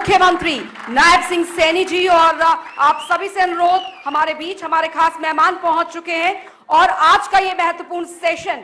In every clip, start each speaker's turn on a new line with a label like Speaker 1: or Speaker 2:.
Speaker 1: मुख्यमंत्री नायब सिंह सैनी जी। और आप सभी से अनुरोध, हमारे बीच हमारे खास मेहमान पहुंच चुके हैं और आज का ये महत्वपूर्ण सेशन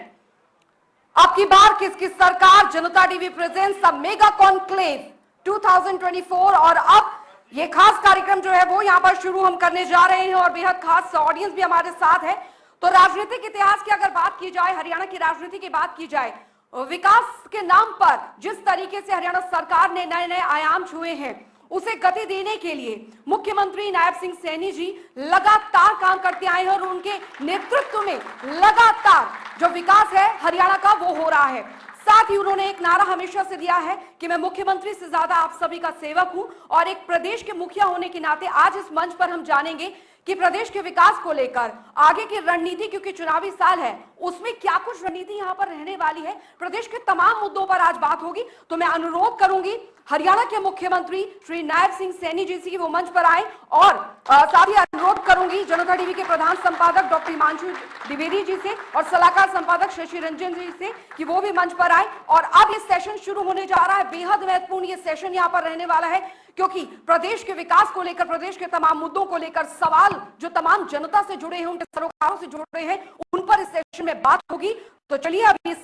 Speaker 1: अब की बार किसकी सरकार जनता TV presents the mega conclave 2024। और अब ये खास कार्यक्रम जो है वो यहां पर शुरू हम करने जा रहे हैं और बेहद खास ऑडियंस भी हमारे साथ है। तो राजनीतिक इतिहास की अगर बात की जाए, हरियाणा की राजनीति की बात की जाए, विकास के नाम पर जिस तरीके से हरियाणा सरकार ने नए नए आयाम छुए हैं उसे गति देने के लिए मुख्यमंत्री नायब सिंह सैनी जी लगातार काम करते आए हैं और उनके नेतृत्व में लगातार जो विकास है हरियाणा का वो हो रहा है। साथ ही उन्होंने एक नारा हमेशा से दिया है कि मैं मुख्यमंत्री से ज्यादा आप सभी का सेवक हूं। और एक प्रदेश के मुखिया होने के नाते आज इस मंच पर हम जानेंगे कि प्रदेश के विकास को लेकर आगे की रणनीति, क्योंकि चुनावी साल है, उसमें क्या कुछ रणनीति यहां पर रहने वाली है। प्रदेश के तमाम मुद्दों पर आज बात होगी। तो मैं अनुरोध करूंगी हरियाणा के मुख्यमंत्री श्री नायब सिंह सैनी जी से कि वो मंच पर आए और साथ ही अनुरोध करूंगी जनता टीवी के प्रधान संपादक डॉक्टर हिमांशु द्विवेदी जी से और सलाहकार संपादक शशि रंजन जी से कि वो भी मंच पर आए। और अब ये सेशन शुरू होने जा रहा है। बेहद महत्वपूर्ण ये सेशन यहाँ पर रहने वाला है क्योंकि प्रदेश के विकास को लेकर, प्रदेश के तमाम मुद्दों को लेकर सवाल जो तमाम जनता से जुड़े हैं, उनके सरोकारों से जुड़े हैं, उन पर इस सेशन में बात होगी। तो चलिए अब इस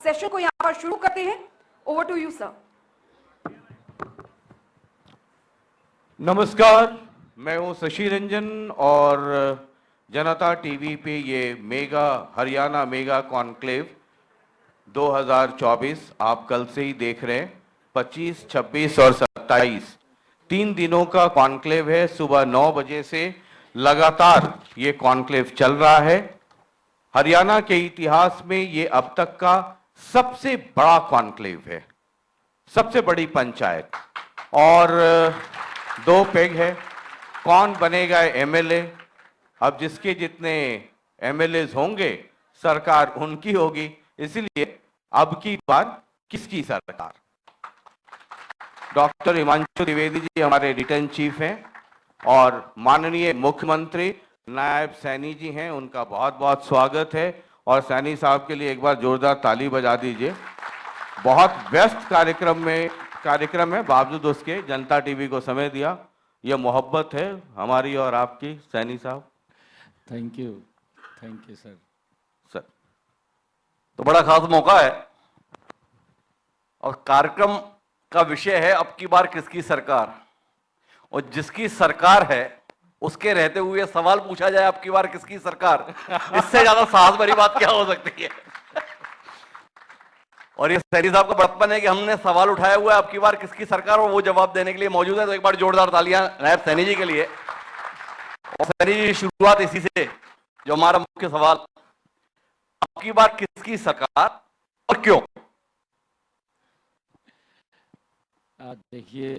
Speaker 1: सेशन को यहाँ पर शुरू करते हैं। Over to you sir.
Speaker 2: नमस्कार, मैं हूं शशि रंजन और जनता टीवी पे ये हरियाणा मेगा कॉन्क्लेव 2024 आप कल से ही देख रहे हैं। 25, 26 और 27 3 दिनों का कॉन्क्लेव है। सुबह 9 बजे से लगातार ये कॉन्क्लेव चल रहा है। हरियाणा के इतिहास में ये अब तक का सबसे बड़ा कॉन्क्लेव है, सबसे बड़ी पंचायत। और 2 पेग है, कौन बनेगा एमएलए। अब जिसके जितने एमएलए होंगे सरकार उनकी होगी, इसलिए अब की बार किसकी सरकार। डॉक्टर हिमांशु द्विवेदी जी हमारे रिटर्न चीफ हैं और माननीय मुख्यमंत्री नायब सैनी जी हैं, उनका बहुत बहुत स्वागत है। और सैनी साहब के लिए एक बार जोरदार ताली बजा दीजिए। बहुत व्यस्त कार्यक्रम है, बावजूद उसके जनता टीवी को समय दिया। यह मोहब्बत है हमारी और आपकी सैनी साहब।
Speaker 3: Thank you sir.
Speaker 4: तो बड़ा खास मौका है और कार्यक्रम का विषय है अब की बार किसकी सरकार। और जिसकी सरकार है उसके रहते हुए सवाल पूछा जाए अब की बार किसकी सरकार, इससे ज्यादा साहस भरी बात क्या हो सकती है। और ये सैनी साहब का बड़प्पन है कि हमने सवाल उठाया हुआ है अब की बार किसकी सरकार और वो जवाब देने के लिए मौजूद है। तो एक बार जोरदार तालियां नायब सैनी जी के लिए। और सैनी जी शुरुआत इसी से, जो हमारा मुख्य सवाल, अब की बार किसकी सरकार और क्यों।
Speaker 3: आज देखिए,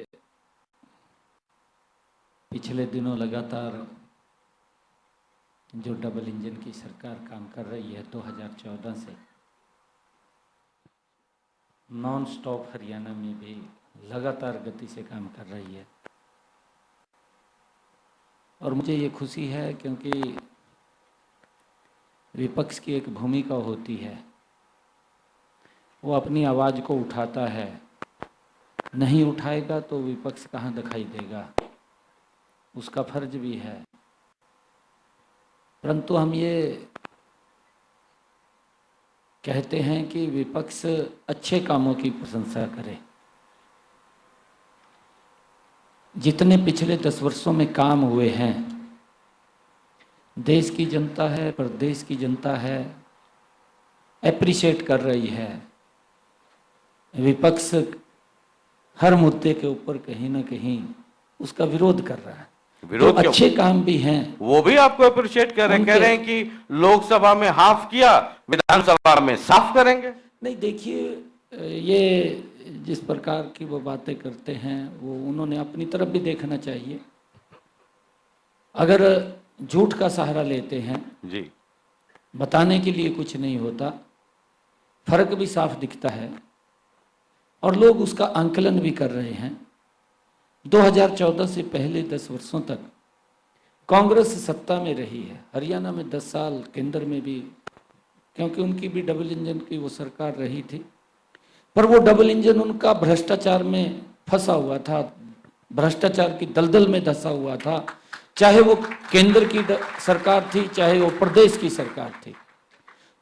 Speaker 3: पिछले दिनों लगातार जो डबल इंजन की सरकार काम कर रही है 2014 से, नॉन स्टॉप हरियाणा में भी लगातार गति से काम कर रही है। और मुझे ये खुशी है क्योंकि विपक्ष की एक भूमिका होती है, वो अपनी आवाज़ को उठाता है, नहीं उठाएगा तो विपक्ष कहाँ दिखाई देगा, उसका फर्ज भी है। परंतु हम ये कहते हैं कि विपक्ष अच्छे कामों की प्रशंसा करे। जितने पिछले 10 वर्षों में काम हुए हैं, देश की जनता है, प्रदेश की जनता है, एप्रिशिएट कर रही है। विपक्ष हर मुद्दे के ऊपर कहीं ना कहीं उसका विरोध कर रहा है। जो अच्छे काम भी हैं
Speaker 2: वो भी आपको अप्रिशिएट कर रहे हैं, कह रहे हैं कि लोकसभा में हाफ किया, विधानसभा में साफ करेंगे।
Speaker 3: नहीं, देखिए, ये जिस प्रकार की वो बातें करते हैं वो उन्होंने अपनी तरफ भी देखना चाहिए। अगर झूठ का सहारा लेते हैं
Speaker 2: जी,
Speaker 3: बताने के लिए कुछ नहीं होता, फर्क भी साफ दिखता है और लोग उसका आंकलन भी कर रहे हैं। 2014 से पहले 10 वर्षों तक कांग्रेस सत्ता में रही है हरियाणा में, 10 साल केंद्र में भी, क्योंकि उनकी भी डबल इंजन की वो सरकार रही थी। पर वो डबल इंजन उनका भ्रष्टाचार में फंसा हुआ था। भ्रष्टाचार की दलदल में धंसा हुआ था, चाहे वो केंद्र की सरकार थी, चाहे वो प्रदेश की सरकार थी।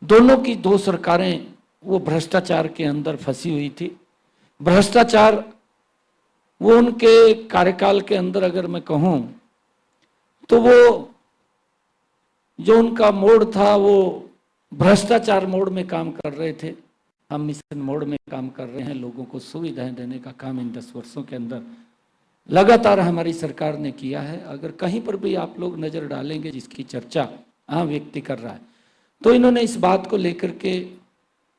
Speaker 3: दोनों की दो सरकारें वो भ्रष्टाचार के अंदर फंसी हुई थी। भ्रष्टाचार वो उनके कार्यकाल के अंदर अगर मैं कहूं तो वो जो उनका मोड था वो भ्रष्टाचार मोड में काम कर रहे थे। हम मिशन मोड में काम कर रहे हैं। लोगों को सुविधाएं देने का काम इन 10 वर्षों के अंदर लगातार हमारी सरकार ने किया है। अगर कहीं पर भी आप लोग नजर डालेंगे जिसकी चर्चा आम व्यक्ति कर रहा है, तो इन्होंने इस बात को लेकर के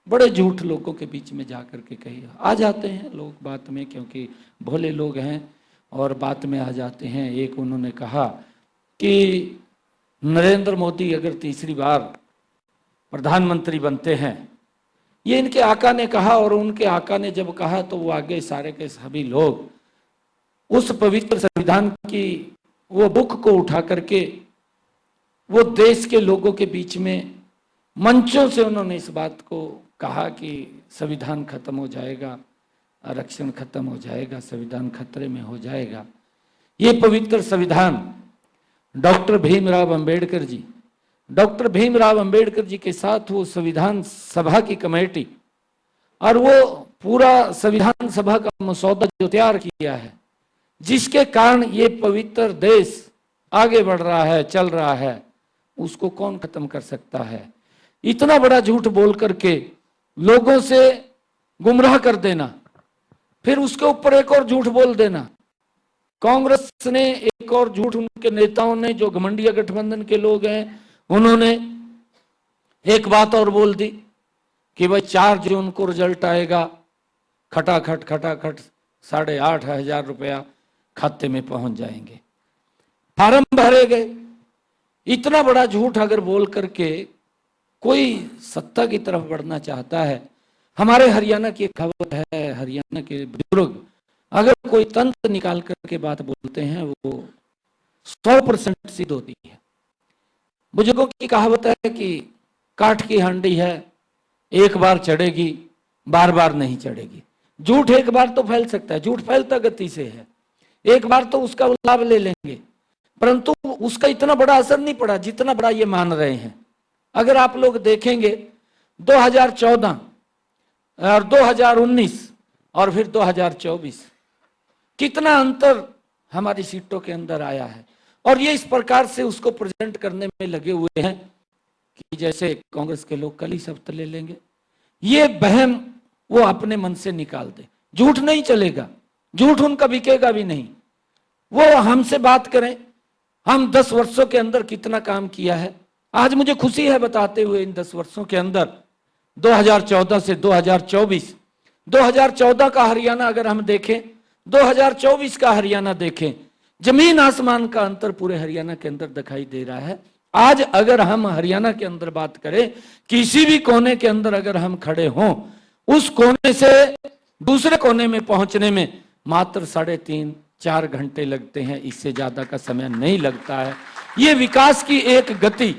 Speaker 3: बड़े झूठ लोगों के बीच में जा करके कही। आ जाते हैं लोग बात में, क्योंकि भोले लोग हैं और बात में आ जाते हैं। एक उन्होंने कहा कि नरेंद्र मोदी अगर तीसरी बार प्रधानमंत्री बनते हैं, ये इनके आका ने कहा, और उनके आका ने जब कहा तो वो आगे सारे के सभी लोग उस पवित्र संविधान की वो बुक को उठा करके वो देश के लोगों के बीच में मंचों से उन्होंने इस बात को कहा कि संविधान खत्म हो जाएगा, आरक्षण खत्म हो जाएगा, संविधान खतरे में हो जाएगा। ये पवित्र संविधान डॉक्टर भीमराव अंबेडकर जी, डॉक्टर भीमराव अंबेडकर जी के साथ वो संविधान सभा की कमेटी और वो पूरा संविधान सभा का मसौदा जो तैयार किया है, जिसके कारण ये पवित्र देश आगे बढ़ रहा है, चल रहा है, उसको कौन खत्म कर सकता है। इतना बड़ा झूठ बोल करके लोगों से गुमराह कर देना, फिर उसके ऊपर एक और झूठ बोल देना। कांग्रेस ने एक और झूठ, उनके नेताओं ने, जो घमंडिया गठबंधन के लोग हैं, उन्होंने एक बात और बोल दी कि भाई 4 जून को रिजल्ट आएगा, खटाखट 8,500 रुपया खाते में पहुंच जाएंगे, फार्म भरे गए। इतना बड़ा झूठ अगर बोल करके कोई सत्ता की तरफ बढ़ना चाहता है। हमारे हरियाणा की एक कहावत है, हरियाणा के बुजुर्ग अगर कोई तंत्र निकाल करके बात बोलते हैं वो 100% सिद्ध होती है। बुजुर्गों की कहावत है कि काठ की हांडी है, एक बार चढ़ेगी, बार बार नहीं चढ़ेगी। झूठ एक बार तो फैल सकता है, झूठ फैलता गति से है, एक बार तो उसका लाभ ले लेंगे, परंतु उसका इतना बड़ा असर नहीं पड़ा जितना बड़ा ये मान रहे हैं। अगर आप लोग देखेंगे 2014 और 2019 और फिर 2024 कितना अंतर हमारी सीटों के अंदर आया है, और ये इस प्रकार से उसको प्रेजेंट करने में लगे हुए हैं कि जैसे कांग्रेस के लोग कल ही शपथ ले लेंगे। ये बहम वो अपने मन से निकाल दे। झूठ नहीं चलेगा, झूठ उनका बिकेगा भी नहीं। वो हमसे बात करें, हम 10 वर्षों के अंदर कितना काम किया है। आज मुझे खुशी है बताते हुए, इन 10 वर्षों के अंदर 2014 से 2024, 2014 का हरियाणा अगर हम देखें, 2024 का हरियाणा देखें, जमीन आसमान का अंतर पूरे हरियाणा के अंदर दिखाई दे रहा है। आज अगर हम हरियाणा के अंदर बात करें, किसी भी कोने के अंदर अगर हम खड़े हों, उस कोने से दूसरे कोने में पहुंचने में मात्र 3.5-4 घंटे लगते हैं, इससे ज्यादा का समय नहीं लगता है। ये विकास की एक गति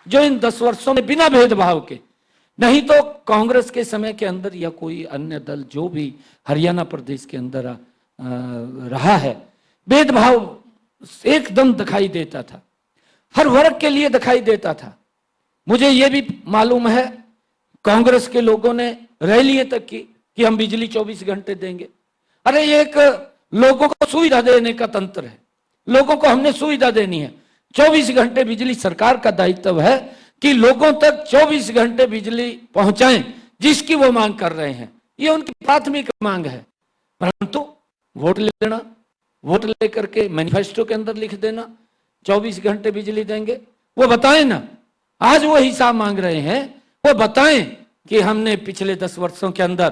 Speaker 3: जो इन 10 वर्षों में बिना भेदभाव के, नहीं तो कांग्रेस के समय के अंदर या कोई अन्य दल जो भी हरियाणा प्रदेश के अंदर रहा है, भेदभाव एकदम दिखाई देता था, हर वर्ग के लिए दिखाई देता था। मुझे यह भी मालूम है कांग्रेस के लोगों ने रैलियां तक की कि हम बिजली 24 घंटे देंगे। अरे ये एक लोगों को सुविधा देने का तंत्र है, लोगों को हमने सुविधा देनी है। 24 घंटे बिजली सरकार का दायित्व है कि लोगों तक 24 घंटे बिजली पहुंचाएं, जिसकी वो मांग कर रहे हैं। ये उनकी प्राथमिक मांग है। परंतु वोट ले लेना, वोट लेकर के मैनिफेस्टो के अंदर लिख देना 24 घंटे बिजली देंगे, वो बताएं ना। आज वो हिसाब मांग रहे हैं, वो बताएं कि हमने पिछले 10 वर्षों के अंदर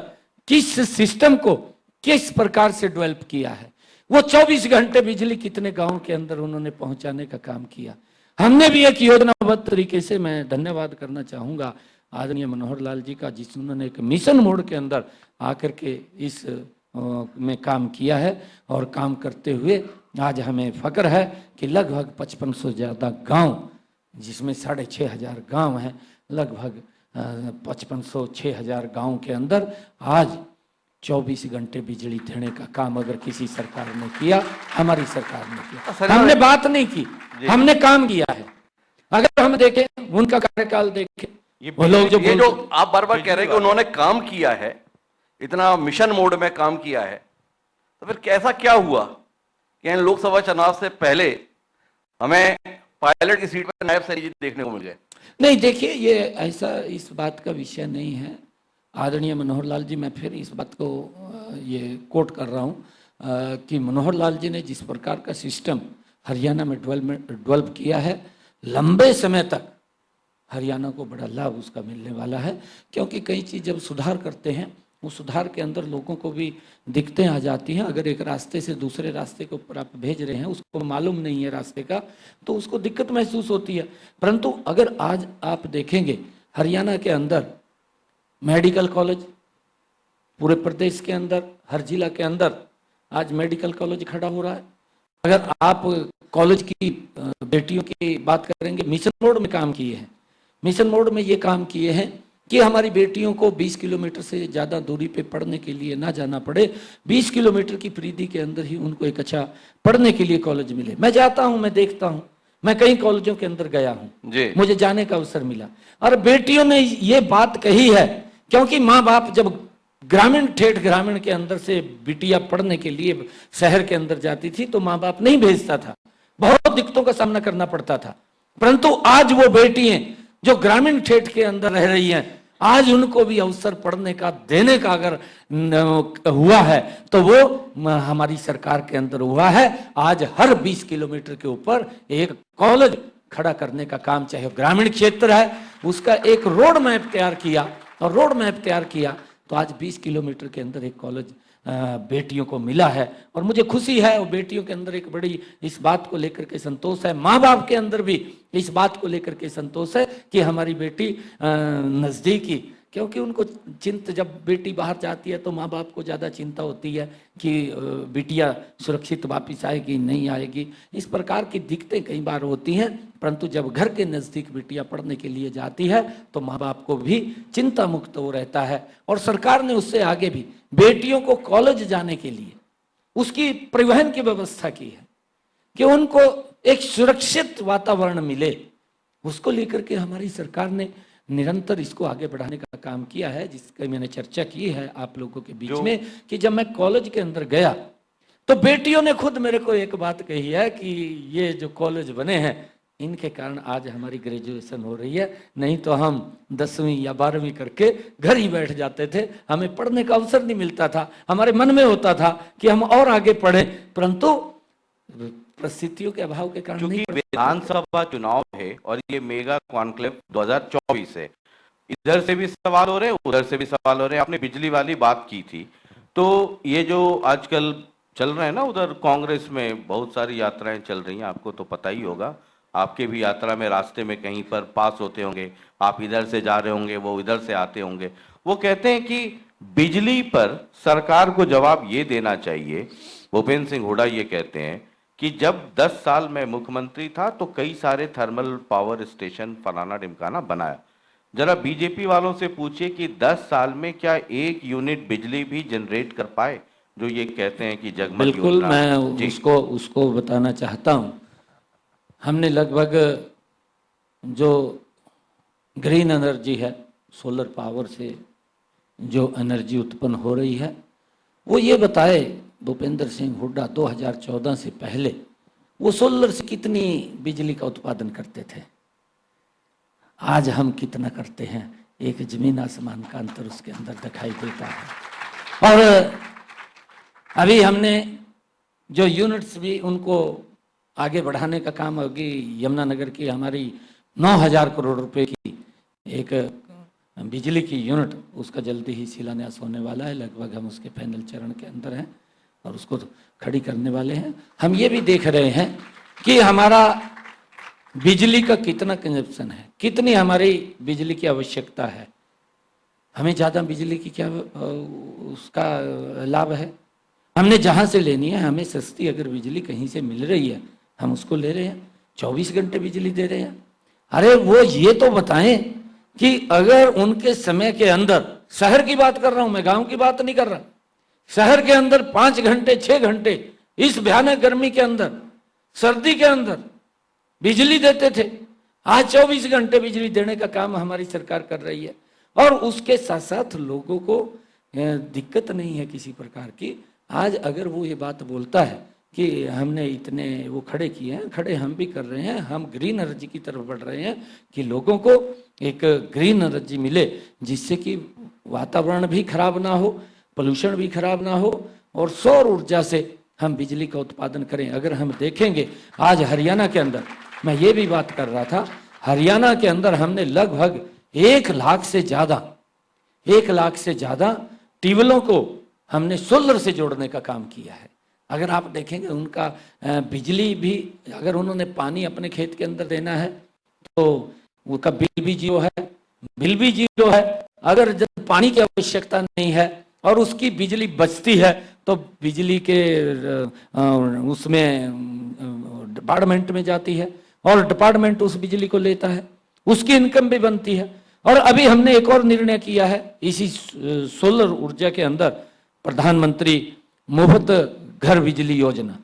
Speaker 3: किस सिस्टम को किस प्रकार से डेवलप किया है। वो 24 घंटे बिजली कितने गांव के अंदर उन्होंने पहुंचाने का काम किया। हमने भी एक योजनाबद्ध तरीके से, मैं धन्यवाद करना चाहूंगा आदरणीय मनोहर लाल जी का, जिन्होंने एक मिशन मोड के अंदर आकर के इस में काम किया है। और काम करते हुए आज हमें फक्र है कि लगभग 5500 ज्यादा गांव, जिसमें 6500 गांव हैं, लगभग 5500-6000 गांव के अंदर आज 24 घंटे बिजली देने का काम अगर किसी सरकार ने किया, हमारी सरकार ने किया।
Speaker 4: सर,
Speaker 3: हमने बात नहीं की, हमने काम किया है। अगर हम देखें उनका कार्यकाल देखें, वो लोग
Speaker 4: ये जो आप बार बार कह रहे हैं कि उन्होंने काम किया है, इतना मिशन मोड में काम किया है, तो फिर कैसा क्या हुआ कि इन लोकसभा चुनाव से पहले हमें पायलट की सीट पर नायब सैनी जी देखने को मिल गए?
Speaker 3: नहीं, देखिए ये ऐसा इस बात का विषय नहीं है। आदरणीय मनोहर लाल जी, मैं फिर इस बात को ये कोट कर रहा हूँ कि मनोहर लाल जी ने जिस प्रकार का सिस्टम हरियाणा में डेवलप किया है, लंबे समय तक हरियाणा को बड़ा लाभ उसका मिलने वाला है। क्योंकि कई चीज़ जब सुधार करते हैं, उस सुधार के अंदर लोगों को भी दिक्कतें आ जाती हैं। अगर एक रास्ते से दूसरे रास्ते के ऊपर आप भेज रहे हैं, उसको मालूम नहीं है रास्ते का, तो उसको दिक्कत महसूस होती है। परंतु अगर आज आप देखेंगे हरियाणा के अंदर मेडिकल कॉलेज, पूरे प्रदेश के अंदर हर जिला के अंदर आज मेडिकल कॉलेज खड़ा हो रहा है। अगर आप कॉलेज की बेटियों की बात करेंगे, मिशन मोड में काम किए हैं। मिशन मोड में ये काम किए हैं कि हमारी बेटियों को 20 किलोमीटर से ज़्यादा दूरी पे पढ़ने के लिए ना जाना पड़े, 20 किलोमीटर की परिधि के अंदर ही उनको एक अच्छा पढ़ने के लिए कॉलेज मिले। मैं जाता हूँ, मैं देखता हूँ, मैं कई कॉलेजों के अंदर गया हूँ, मुझे जाने का अवसर मिला। और बेटियों ने ये बात कही है, क्योंकि माँ बाप जब ठेठ ग्रामीण के अंदर से बिटिया पढ़ने के लिए शहर के अंदर जाती थी तो माँ बाप नहीं भेजता था, बहुत दिक्कतों का सामना करना पड़ता था। परंतु आज वो बेटियां जो ग्रामीण ठेठ के अंदर रह रही हैं, आज उनको भी अवसर पढ़ने का देने का अगर हुआ है तो वो हमारी सरकार के अंदर हुआ है। आज हर 20 किलोमीटर के ऊपर एक कॉलेज खड़ा करने का काम, चाहे ग्रामीण क्षेत्र है, उसका एक रोड मैप तैयार किया, और रोड मैप तैयार किया तो आज 20 किलोमीटर के अंदर एक कॉलेज बेटियों को मिला है। और मुझे खुशी है, और बेटियों के अंदर एक बड़ी इस बात को लेकर के संतोष है, माँ बाप के अंदर भी इस बात को लेकर के संतोष है कि हमारी बेटी नज़दीकी, क्योंकि उनको जब बेटी बाहर जाती है तो माँ बाप को ज़्यादा चिंता होती है कि बिटिया सुरक्षित वापस आएगी नहीं आएगी, इस प्रकार की दिक्कतें कई बार होती हैं। परंतु जब घर के नज़दीक बिटिया पढ़ने के लिए जाती है तो माँ बाप को भी चिंता मुक्त हो रहता है। और सरकार ने उससे आगे भी बेटियों को कॉलेज जाने के लिए उसकी परिवहन की व्यवस्था की है कि उनको एक सुरक्षित वातावरण मिले। उसको लेकर के हमारी सरकार ने निरंतर इसको आगे बढ़ाने का काम किया है, जिसकी मैंने चर्चा की है आप लोगों के बीच में कि जब मैं कॉलेज के अंदर गया तो बेटियों ने खुद मेरे को एक बात कही है कि ये जो कॉलेज बने हैं इनके कारण आज हमारी ग्रेजुएशन हो रही है, नहीं तो हम 10वीं या 12वीं करके घर ही बैठ जाते थे, हमें पढ़ने का अवसर नहीं मिलता था। हमारे मन में होता था कि हम और आगे पढ़ें, परंतु परिस्थितियों के अभाव के कारण
Speaker 2: क्योंकि विधानसभा चुनाव है और ये मेगा कॉन्क्लेव 2024 है, इधर से भी सवाल हो रहे हैं, उधर से भी सवाल हो रहे हैं। आपने बिजली वाली बात की थी, तो ये जो आजकल चल रहे हैं ना, उधर कांग्रेस में बहुत सारी यात्राएं चल रही हैं, आपको तो पता ही होगा, आपके भी यात्रा में रास्ते में कहीं पर पास होते होंगे, आप इधर से जा रहे होंगे, वो इधर से आते होंगे। वो कहते हैं कि बिजली पर सरकार को जवाब ये देना चाहिए, भूपेंद्र सिंह हुड्डा ये कहते हैं कि जब 10 साल में मुख्यमंत्री था तो कई सारे थर्मल पावर स्टेशन फलाना ढिमकाना बनाया। जरा बीजेपी वालों से पूछिए कि 10 साल में क्या 1 यूनिट बिजली भी जनरेट कर पाए, जो ये कहते हैं कि जगमग।
Speaker 3: बिल्कुल, मैं उसको बताना चाहता हूँ। हमने लगभग जो ग्रीन एनर्जी है, सोलर पावर से जो एनर्जी उत्पन्न हो रही है, वो ये बताए भूपेंद्र सिंह हुड्डा 2014 से पहले वो सोलर से कितनी बिजली का उत्पादन करते थे, आज हम कितना करते हैं, एक जमीन आसमान का अंतर उसके अंदर दिखाई देता है। और अभी हमने जो यूनिट्स भी उनको आगे बढ़ाने का काम होगी, यमुनानगर की हमारी 9,000 करोड़ रुपए की एक बिजली की यूनिट, उसका जल्दी ही शिलान्यास होने वाला है। लगभग हम उसके फाइनल चरण के अंदर हैं और उसको खड़ी करने वाले हैं। हम ये भी देख रहे हैं कि हमारा बिजली का कितना कंजप्शन है, कितनी हमारी बिजली की आवश्यकता है, हमें ज़्यादा बिजली की क्या उसका लाभ है। हमने जहाँ से लेनी है, हमें सस्ती अगर बिजली कहीं से मिल रही है हम उसको ले रहे हैं, 24 घंटे बिजली दे रहे हैं। अरे वो ये तो बताएं कि अगर उनके समय के अंदर, शहर की बात कर रहा हूं मैं, गांव की बात नहीं कर रहा, शहर के अंदर 5 घंटे 6 घंटे इस भयानक गर्मी के अंदर, सर्दी के अंदर बिजली देते थे। आज 24 घंटे बिजली देने का काम हमारी सरकार कर रही है और उसके साथ साथ लोगों को दिक्कत नहीं है किसी प्रकार की। आज अगर वो ये बात बोलता है कि हमने इतने वो खड़े किए हैं, खड़े हम भी कर रहे हैं, हम ग्रीन एनर्जी की तरफ बढ़ रहे हैं कि लोगों को एक ग्रीन एनर्जी मिले जिससे कि वातावरण भी खराब ना हो, पोल्यूशन भी खराब ना हो और सौर ऊर्जा से हम बिजली का उत्पादन करें। अगर हम देखेंगे आज हरियाणा के अंदर, मैं ये भी बात कर रहा था, हरियाणा के अंदर हमने लगभग 1 लाख से ज्यादा ट्यूबवेलों को हमने सोलर से जोड़ने का काम किया है। अगर आप देखेंगे उनका बिजली भी, अगर उन्होंने पानी अपने खेत के अंदर देना है तो उनका बिल भी जीरो है। अगर जब पानी की आवश्यकता नहीं है और उसकी बिजली बचती है तो बिजली के उसमें डिपार्टमेंट में जाती है और डिपार्टमेंट उस बिजली को लेता है, उसकी इनकम भी बनती है। और अभी हमने एक और निर्णय किया है इसी सोलर ऊर्जा के अंदर, प्रधानमंत्री मुफ्त घर बिजली योजना,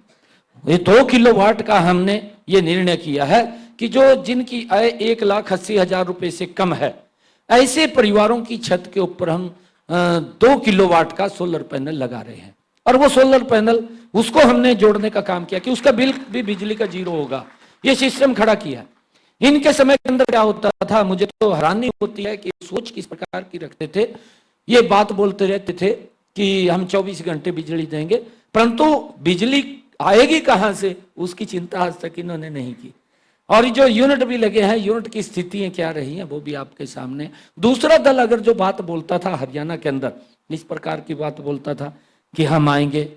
Speaker 3: ये 2 किलोवाट का हमने ये निर्णय किया है कि जो जिनकी आय 1,80,000 रुपए से कम है, ऐसे परिवारों की छत के ऊपर हम 2 किलोवाट का सोलर पैनल लगा रहे हैं। और वो सोलर पैनल उसको हमने जोड़ने का काम किया कि उसका बिल भी बिजली का जीरो होगा, ये सिस्टम खड़ा किया। इनके समय के अंदर क्या होता था, मुझे तो हैरानी होती है कि सोच किस प्रकार की रखते थे, ये बात बोलते रहते थे कि हम 24 घंटे बिजली देंगे, परंतु बिजली आएगी कहां से उसकी चिंता आज तक इन्होंने नहीं की। और जो यूनिट भी लगे हैं, यूनिट की स्थितियां क्या रही हैं वो भी आपके सामने। दूसरा दल अगर जो बात बोलता था हरियाणा के अंदर, इस प्रकार की बात बोलता था कि हम आएंगे,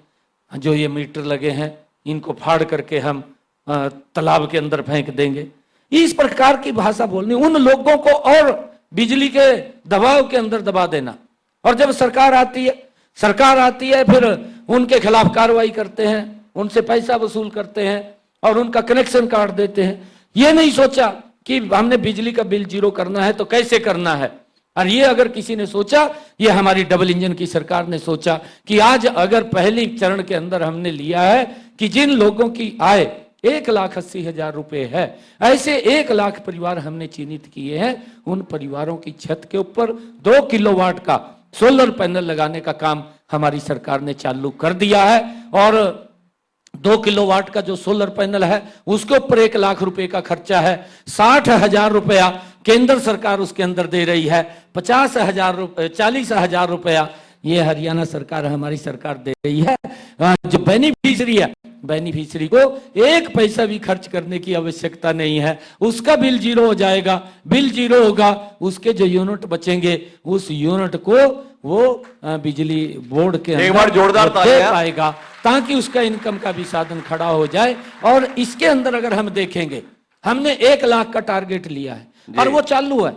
Speaker 3: जो ये मीटर लगे हैं इनको फाड़ करके हम तालाब के अंदर फेंक देंगे, इस प्रकार की भाषा बोलनी, उन लोगों को और बिजली के दबाव के अंदर दबा देना। और जब सरकार आती है फिर उनके खिलाफ कार्रवाई करते हैं, उनसे पैसा वसूल करते हैं और उनका कनेक्शन काट देते हैं। ये नहीं सोचा कि हमने बिजली का बिल जीरो करना है तो कैसे करना है। और ये अगर किसी ने सोचा, ये हमारी डबल इंजन की सरकार ने सोचा कि आज अगर पहली चरण के अंदर हमने लिया है कि जिन लोगों की आय 1,80,000 रुपए है, ऐसे 1 लाख परिवार हमने चिन्हित किए हैं, उन परिवारों की छत के ऊपर 2 किलोवाट का सोलर पैनल लगाने का काम हमारी सरकार ने चालू कर दिया है। और 2 किलोवाट का जो सोलर पैनल है उसके ऊपर 1 लाख रुपए का खर्चा है। 60,000 रुपया केंद्र सरकार उसके अंदर दे रही है, 40,000 रुपया ये हरियाणा सरकार, हमारी सरकार दे रही है। जो बेनिफिशियरी है, बेनिफिशियरी को 1 पैसा भी खर्च करने की आवश्यकता नहीं है, उसका बिल जीरो हो जाएगा। बिल जीरो होगा, उसके जो यूनिट बचेंगे उस यूनिट को वो बिजली बोर्ड के
Speaker 4: एक बार जोरदार तालियां
Speaker 3: पाएगा ताकि उसका इनकम का भी साधन खड़ा हो जाए। और इसके अंदर अगर हम देखेंगे, हमने 1 लाख का टारगेट लिया है और वो चालू है।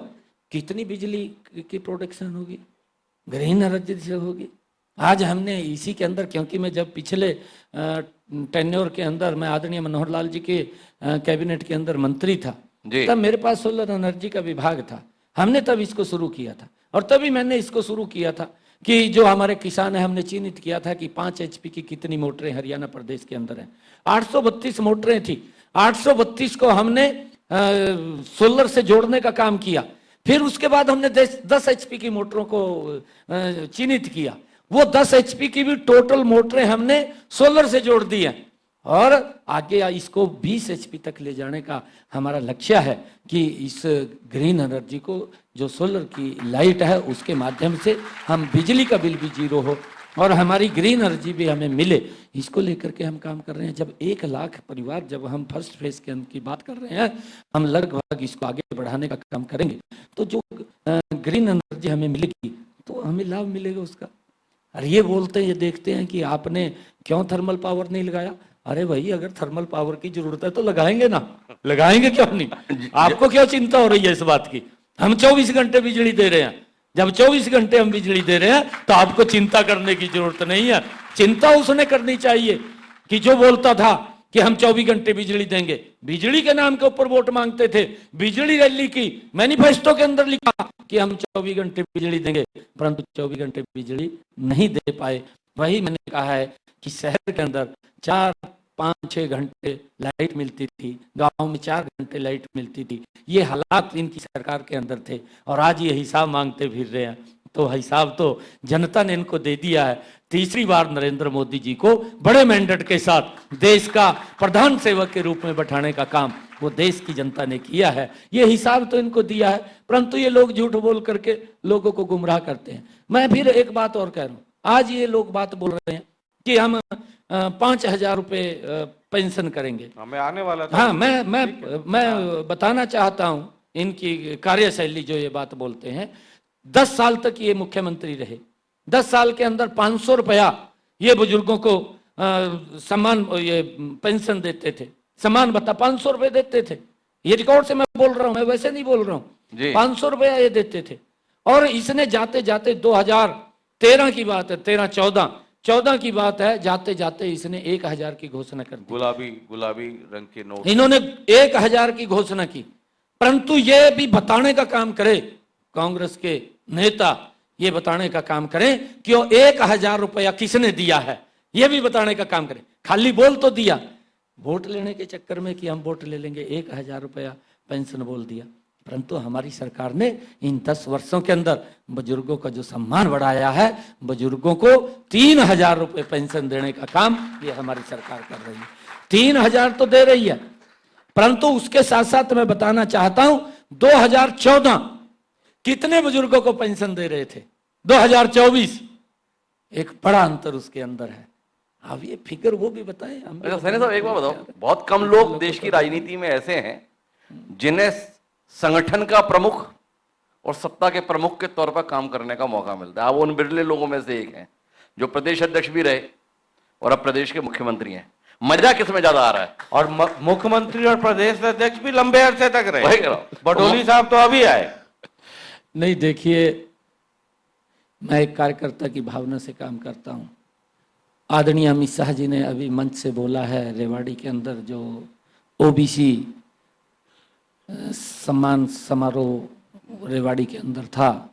Speaker 3: कितनी बिजली की प्रोडक्शन होगी, ग्रीन एनर्जी से होगी। आज हमने इसी के अंदर, क्योंकि मैं जब पिछले टेन्योर के अंदर मैं आदरणीय मनोहर लाल जी के कैबिनेट के अंदर मंत्री था, तब मेरे पास सोलर एनर्जी का विभाग था। हमने तब इसको शुरू किया था और तभी मैंने इसको शुरू किया था कि जो हमारे किसान है, हमने चिन्हित किया था कि 5 HP की कितनी मोटरें हरियाणा प्रदेश के अंदर हैं। 832 मोटरें थी, 832 को हमने सोलर से जोड़ने का काम किया। फिर उसके बाद हमने 10 HP की मोटरों को चिन्हित किया, वो 10 HP की भी टोटल मोटरें हमने सोलर से जोड़ दी हैं। और आगे इसको 20 HP तक ले जाने का हमारा लक्ष्य है कि इस ग्रीन एनर्जी को, जो सोलर की लाइट है उसके माध्यम से हम बिजली का बिल भी जीरो हो और हमारी ग्रीन एनर्जी भी हमें मिले, इसको लेकर के हम काम कर रहे हैं। जब 1 लाख परिवार, जब हम फर्स्ट फेज के की बात कर रहे हैं, हम लगभग इसको आगे बढ़ाने का काम करेंगे तो जो ग्रीन एनर्जी हमें मिलेगी तो हमें लाभ मिलेगा उसका। अरे ये बोलते हैं, ये देखते हैं कि आपने क्यों थर्मल पावर नहीं लगाया। अरे भाई, अगर थर्मल पावर की जरूरत है तो लगाएंगे ना, लगाएंगे क्यों नहीं। आपको क्यों चिंता हो रही है इस बात की? हम 24 घंटे बिजली दे रहे हैं। जब 24 घंटे हम बिजली दे रहे हैं तो आपको चिंता करने की जरूरत नहीं है। चिंता उसने करनी चाहिए कि जो बोलता था कि हम 24 घंटे बिजली देंगे, बिजली के नाम के ऊपर वोट मांगते थे, बिजली रैली की, मैनिफेस्टो के अंदर लिखा कि हम 24 घंटे बिजली देंगे, परंतु 24 घंटे बिजली नहीं दे पाए। वही मैंने कहा है कि शहर के अंदर 4-5-6 घंटे लाइट मिलती थी, गांव में 4 घंटे लाइट मिलती थी। ये हालात इनकी सरकार के अंदर थे और आज ये हिसाब मांगते फिर रहे हैं। तो हिसाब तो जनता ने इनको दे दिया है। तीसरी बार नरेंद्र मोदी जी को बड़े मैंडेट के साथ देश का प्रधान सेवक के रूप में बैठाने का काम वो देश की जनता ने किया है। ये हिसाब तो इनको दिया है, परंतु ये लोग झूठ बोल करके लोगों को गुमराह करते हैं। मैं फिर एक बात और कह रहा हूं, आज ये लोग बात बोल रहे हैं कि हम 5,000 रुपये पेंशन करेंगे।
Speaker 2: हमें आने वाला था।
Speaker 3: हाँ, मैं बताना चाहता हूं इनकी कार्यशैली जो ये बात बोलते हैं। 10 साल तक ये मुख्यमंत्री रहे, 10 साल के अंदर 500 रुपया ये बुजुर्गों को सम्मान ये पेंशन देते थे, सम्मान भत्ता 500 रुपए देते थे। ये रिकॉर्ड से मैं बोल रहा हूं, मैं वैसे नहीं बोल रहा हूं। 500 रुपया ये देते थे। और इसने जाते जाते 2013 की बात है, 13-14 की बात है, जाते जाते इसने 1,000 की घोषणा कर दी।
Speaker 2: गुलाबी रंग के नोट
Speaker 3: इन्होंने 1,000 की घोषणा की, परंतु ये भी बताने का काम करे, कांग्रेस के नेता ये बताने का काम करें कि वो 1,000 रुपया किसने दिया है, ये भी बताने का काम करें। खाली बोल तो दिया, वोट लेने के चक्कर में कि हम वोट ले लेंगे, 1,000 रुपया पेंशन बोल दिया। परंतु हमारी सरकार ने इन 10 वर्षों के अंदर बुजुर्गों का जो सम्मान बढ़ाया है, बुजुर्गों को 3,000 रुपये पेंशन देने का काम ये हमारी सरकार कर रही है। 3,000 तो दे रही है, परंतु उसके साथ साथ मैं बताना चाहता हूं 2014 कितने बुजुर्गों को पेंशन दे रहे थे, 2024 एक बड़ा अंतर उसके अंदर है। अब ये फिगर वो भी बताएं।
Speaker 4: अच्छा सैनी साहब, एक बात बताओ, बहुत कम लोग देश की राजनीति में ऐसे हैं जिन्हें संगठन का प्रमुख और सत्ता के प्रमुख के तौर पर काम करने का मौका मिलता है। आप उन बिरले लोगों में से एक हैं जो प्रदेश अध्यक्ष भी रहे और अब प्रदेश के मुख्यमंत्री हैं। मजा किसमें ज्यादा आ रहा है?
Speaker 2: और मुख्यमंत्री और प्रदेश अध्यक्ष भी लंबे अरसे तक
Speaker 4: वही
Speaker 2: रहे।
Speaker 4: कह रहा हूं।
Speaker 2: बटोली साहब तो अभी आए।
Speaker 3: नहीं, देखिए, मैं एक कार्यकर्ता की भावना से काम करता हूं। आदरणीय अमित शाह जी ने अभी मंच से बोला है, रेवाड़ी के अंदर जो ओबीसी सम्मान समारोह रेवाड़ी के अंदर था,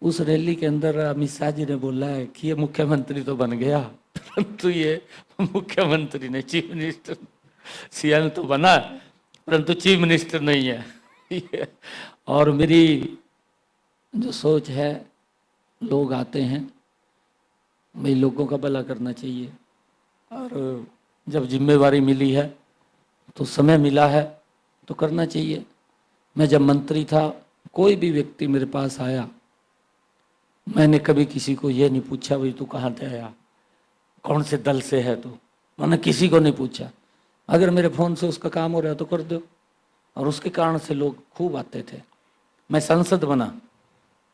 Speaker 3: उस रैली के अंदर अमित शाह जी ने बोला है कि ये मुख्यमंत्री तो बन गया, परंतु ये मुख्यमंत्री ने चीफ मिनिस्टर सीएम तो बना, परंतु चीफ मिनिस्टर नहीं है। और मेरी जो सोच है, लोग आते हैं, भाई लोगों का भला करना चाहिए, और जब जिम्मेवारी मिली है तो समय मिला है तो करना चाहिए। मैं जब मंत्री था, कोई भी व्यक्ति मेरे पास आया, मैंने कभी किसी को ये नहीं पूछा भाई तू कहाँ से आया, कौन से दल से है तू, मैंने किसी को नहीं पूछा। अगर मेरे फ़ोन से उसका काम हो रहा है तो कर दो। और उसके कारण से लोग खूब आते थे। मैं सांसद बना,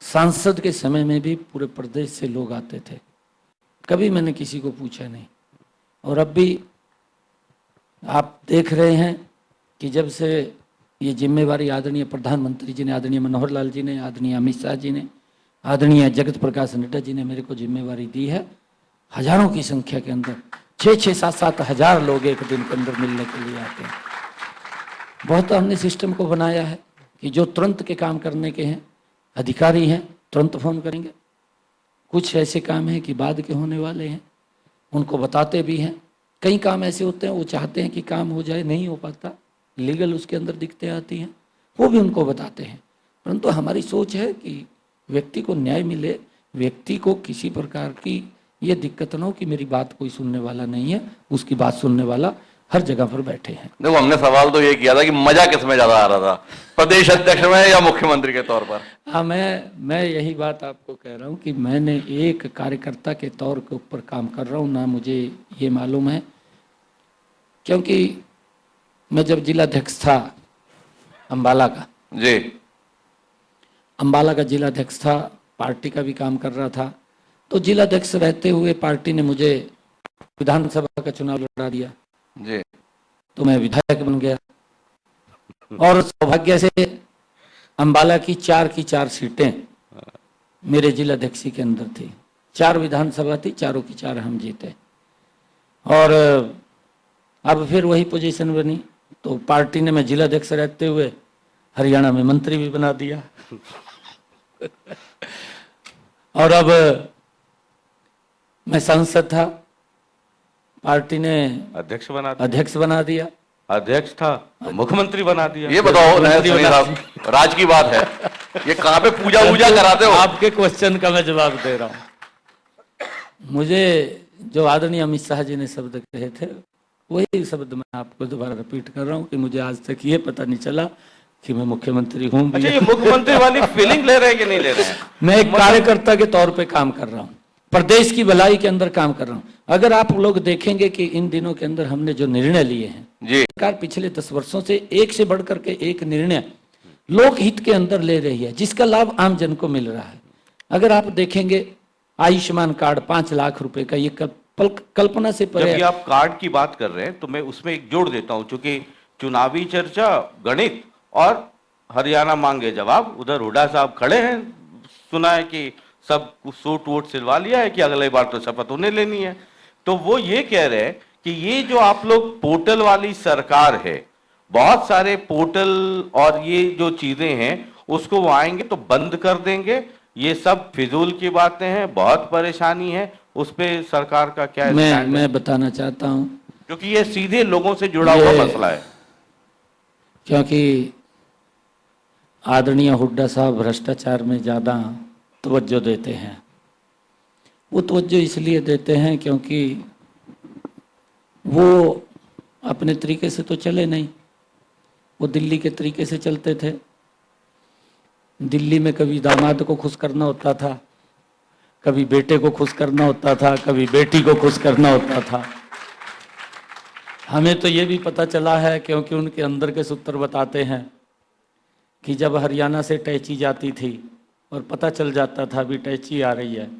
Speaker 3: सांसद के समय में भी पूरे प्रदेश से लोग आते थे, कभी मैंने किसी को पूछा नहीं। और अब भी आप देख रहे हैं कि जब से ये जिम्मेवारी आदरणीय प्रधानमंत्री जी ने, आदरणीय मनोहर लाल जी ने, आदरणीय अमित शाह जी ने, आदरणीय जगत प्रकाश नड्डा जी ने मेरे को जिम्मेवारी दी है, हजारों की संख्या के अंदर 6-7 हजार लोग एक दिन के अंदर मिलने के लिए आते हैं। बहुत हमने सिस्टम को बनाया है कि जो तुरंत के काम करने के हैं, अधिकारी हैं, तुरंत फोन करेंगे। कुछ ऐसे काम हैं कि बाद के होने वाले हैं, उनको बताते भी हैं। कई काम ऐसे होते हैं वो चाहते हैं कि काम हो जाए, नहीं हो पाता, लीगल उसके अंदर दिक्कतें आती हैं, वो भी उनको बताते हैं। परंतु हमारी सोच है कि व्यक्ति को न्याय मिले, व्यक्ति को किसी प्रकार की ये दिक्कत न हो कि मेरी बात कोई सुनने वाला नहीं है, उसकी बात सुनने वाला हर जगह पर बैठे हैं।
Speaker 4: देखो, हमने सवाल तो ये किया था कि मजा किसमें ज्यादा आ रहा था, प्रदेश अध्यक्ष में या मुख्यमंत्री के तौर पर?
Speaker 3: हाँ, मैं यही बात आपको कह रहा हूँ कि मैंने एक कार्यकर्ता के तौर के ऊपर काम कर रहा हूँ ना, मुझे ये मालूम है, क्योंकि मैं जब जिलाध्यक्ष था अम्बाला का,
Speaker 4: जी,
Speaker 3: अम्बाला का जिलाध्यक्ष था, पार्टी का भी काम कर रहा था, तो जिलाध्यक्ष रहते हुए पार्टी ने मुझे विधानसभा का चुनाव लड़ा दिया
Speaker 4: जी,
Speaker 3: तो मैं विधायक बन गया। और सौभाग्य से अम्बाला की 4 सीटें मेरे जिलाध्यक्षी के अंदर थी, 4 विधानसभा थी, 4 की 4 हम जीते। और अब फिर वही पोजीशन बनी, तो पार्टी ने मैं जिलाध्यक्ष रहते हुए हरियाणा में मंत्री भी बना दिया। और अब मैं सांसद था, पार्टी ने
Speaker 2: अध्यक्ष
Speaker 3: बना दिया।
Speaker 2: अध्यक्ष था तो मुख्यमंत्री बना दिया।
Speaker 4: ये बताओ नायब सैनी साहब, राज की बात है, ये कहाँ पे पूजा वूजा कराते हो?
Speaker 3: आपके क्वेश्चन का मैं जवाब दे रहा हूं। मुझे जो आदरणीय अमित शाह जी ने शब्द कहे थे वही शब्द मैं आपको दोबारा रिपीट कर रहा हूं कि मुझे आज तक ये पता नहीं चला कि मैं मुख्यमंत्री हूं।
Speaker 2: अच्छा, ये मुख्यमंत्री वाली फीलिंग ले रहे हैं कि नहीं ले रहे हैं?
Speaker 3: मैं एक कार्यकर्ता के तौर पे काम कर रहा हूं, प्रदेश की भलाई के अंदर काम कर रहा हूं। अगर आप लोग देखेंगे कि इन दिनों के अंदर हमने जो निर्णय लिए हैं
Speaker 4: जी,
Speaker 3: सरकार पिछले 10 वर्षों से एक से बढ़कर के एक निर्णय लोक हित के अंदर ले रही है, जिसका लाभ आम जन को मिल रहा है। अगर आप देखेंगे आयुष्मान कार्ड 5 लाख रुपए का, ये कल्पना से परे।
Speaker 2: जब आप कार्ड की बात कर रहे हैं तो मैं उसमें एक जोड़ देता हूं, क्योंकि चुनावी चर्चा, गणित और हरियाणा मांगे जवाब, उधर हुड्डा साहब खड़े हैं, सुना है कि सब सूट वोट सिलवा लिया है कि अगले बार तो शपथ उन्हें लेनी है। तो वो ये कह रहे हैं कि ये जो आप लोग पोर्टल वाली सरकार है, बहुत सारे पोर्टल और ये जो चीजें हैं उसको वो आएंगे तो बंद कर देंगे, ये सब फिजूल की बातें हैं, बहुत परेशानी है। उस पे सरकार का क्या स्टैंड है?
Speaker 3: मैं बताना चाहता हूं,
Speaker 2: क्योंकि ये सीधे लोगों से जुड़ा हुआ मसला है।
Speaker 3: क्योंकि आदरणीय हुड्डा साहब भ्रष्टाचार में ज्यादा तवज्जो देते हैं। वो तवज्जो इसलिए देते हैं क्योंकि वो अपने तरीके से तो चले नहीं, वो दिल्ली के तरीके से चलते थे। दिल्ली में कभी दामाद को खुश करना होता था, कभी बेटे को खुश करना होता था, कभी बेटी को खुश करना होता था। हमें तो ये भी पता चला है, क्योंकि उनके अंदर के सूत्र बताते हैं कि जब हरियाणा से टैची जाती थी और पता चल जाता था भी टैची आ रही है,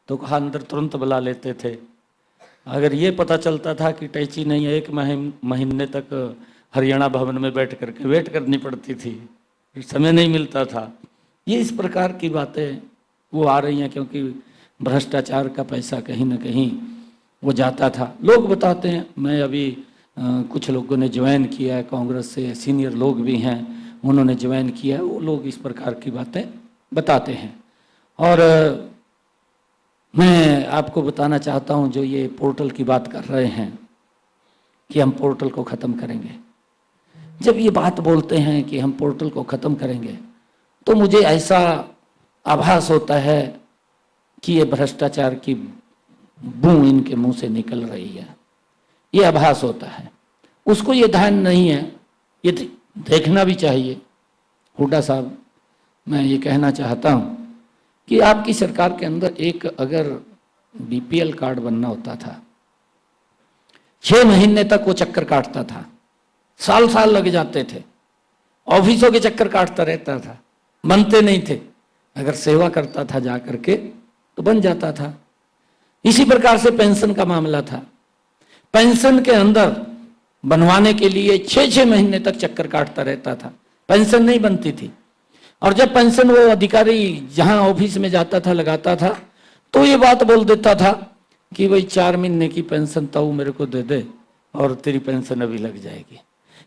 Speaker 3: तो कहा अंदर तुरंत बुला लेते थे। अगर ये पता चलता था कि टैची नहीं है, 1 महीने तक हरियाणा भवन में बैठ करके वेट करनी पड़ती थी, समय नहीं मिलता था। ये इस प्रकार की बातें वो आ रही हैं, क्योंकि भ्रष्टाचार का पैसा कहीं ना कहीं वो जाता था। लोग बताते हैं, मैं अभी कुछ लोगों ने ज्वाइन किया है, कांग्रेस से सीनियर लोग भी हैं, उन्होंने ज्वाइन किया है, वो लोग इस प्रकार की बातें बताते हैं। और मैं आपको बताना चाहता हूं, जो ये पोर्टल की बात कर रहे हैं कि हम पोर्टल को ख़त्म करेंगे, जब ये बात बोलते हैं कि हम पोर्टल को ख़त्म करेंगे, तो मुझे ऐसा आभास होता है कि ये भ्रष्टाचार की बू इनके मुंह से निकल रही है, ये आभास होता है। उसको ये ध्यान नहीं है, ये देखना भी चाहिए। हुड्डा साहब, मैं ये कहना चाहता हूँ कि आपकी सरकार के अंदर एक अगर बीपीएल कार्ड बनना होता था, 6 महीने तक वो चक्कर काटता था, साल साल लग जाते थे, ऑफिसों के चक्कर काटता रहता था, बनते नहीं थे। अगर सेवा करता था जा करके तो बन जाता था। इसी प्रकार से पेंशन का मामला था, पेंशन के अंदर बनवाने के लिए 6-6 महीने तक चक्कर काटता रहता था, पेंशन नहीं बनती थी। और जब पेंशन वो अधिकारी जहां ऑफिस में जाता था लगाता था, तो ये बात बोल देता था कि भाई 4 महीने की पेंशन तो मेरे को दे दे और तेरी पेंशन अभी लग जाएगी।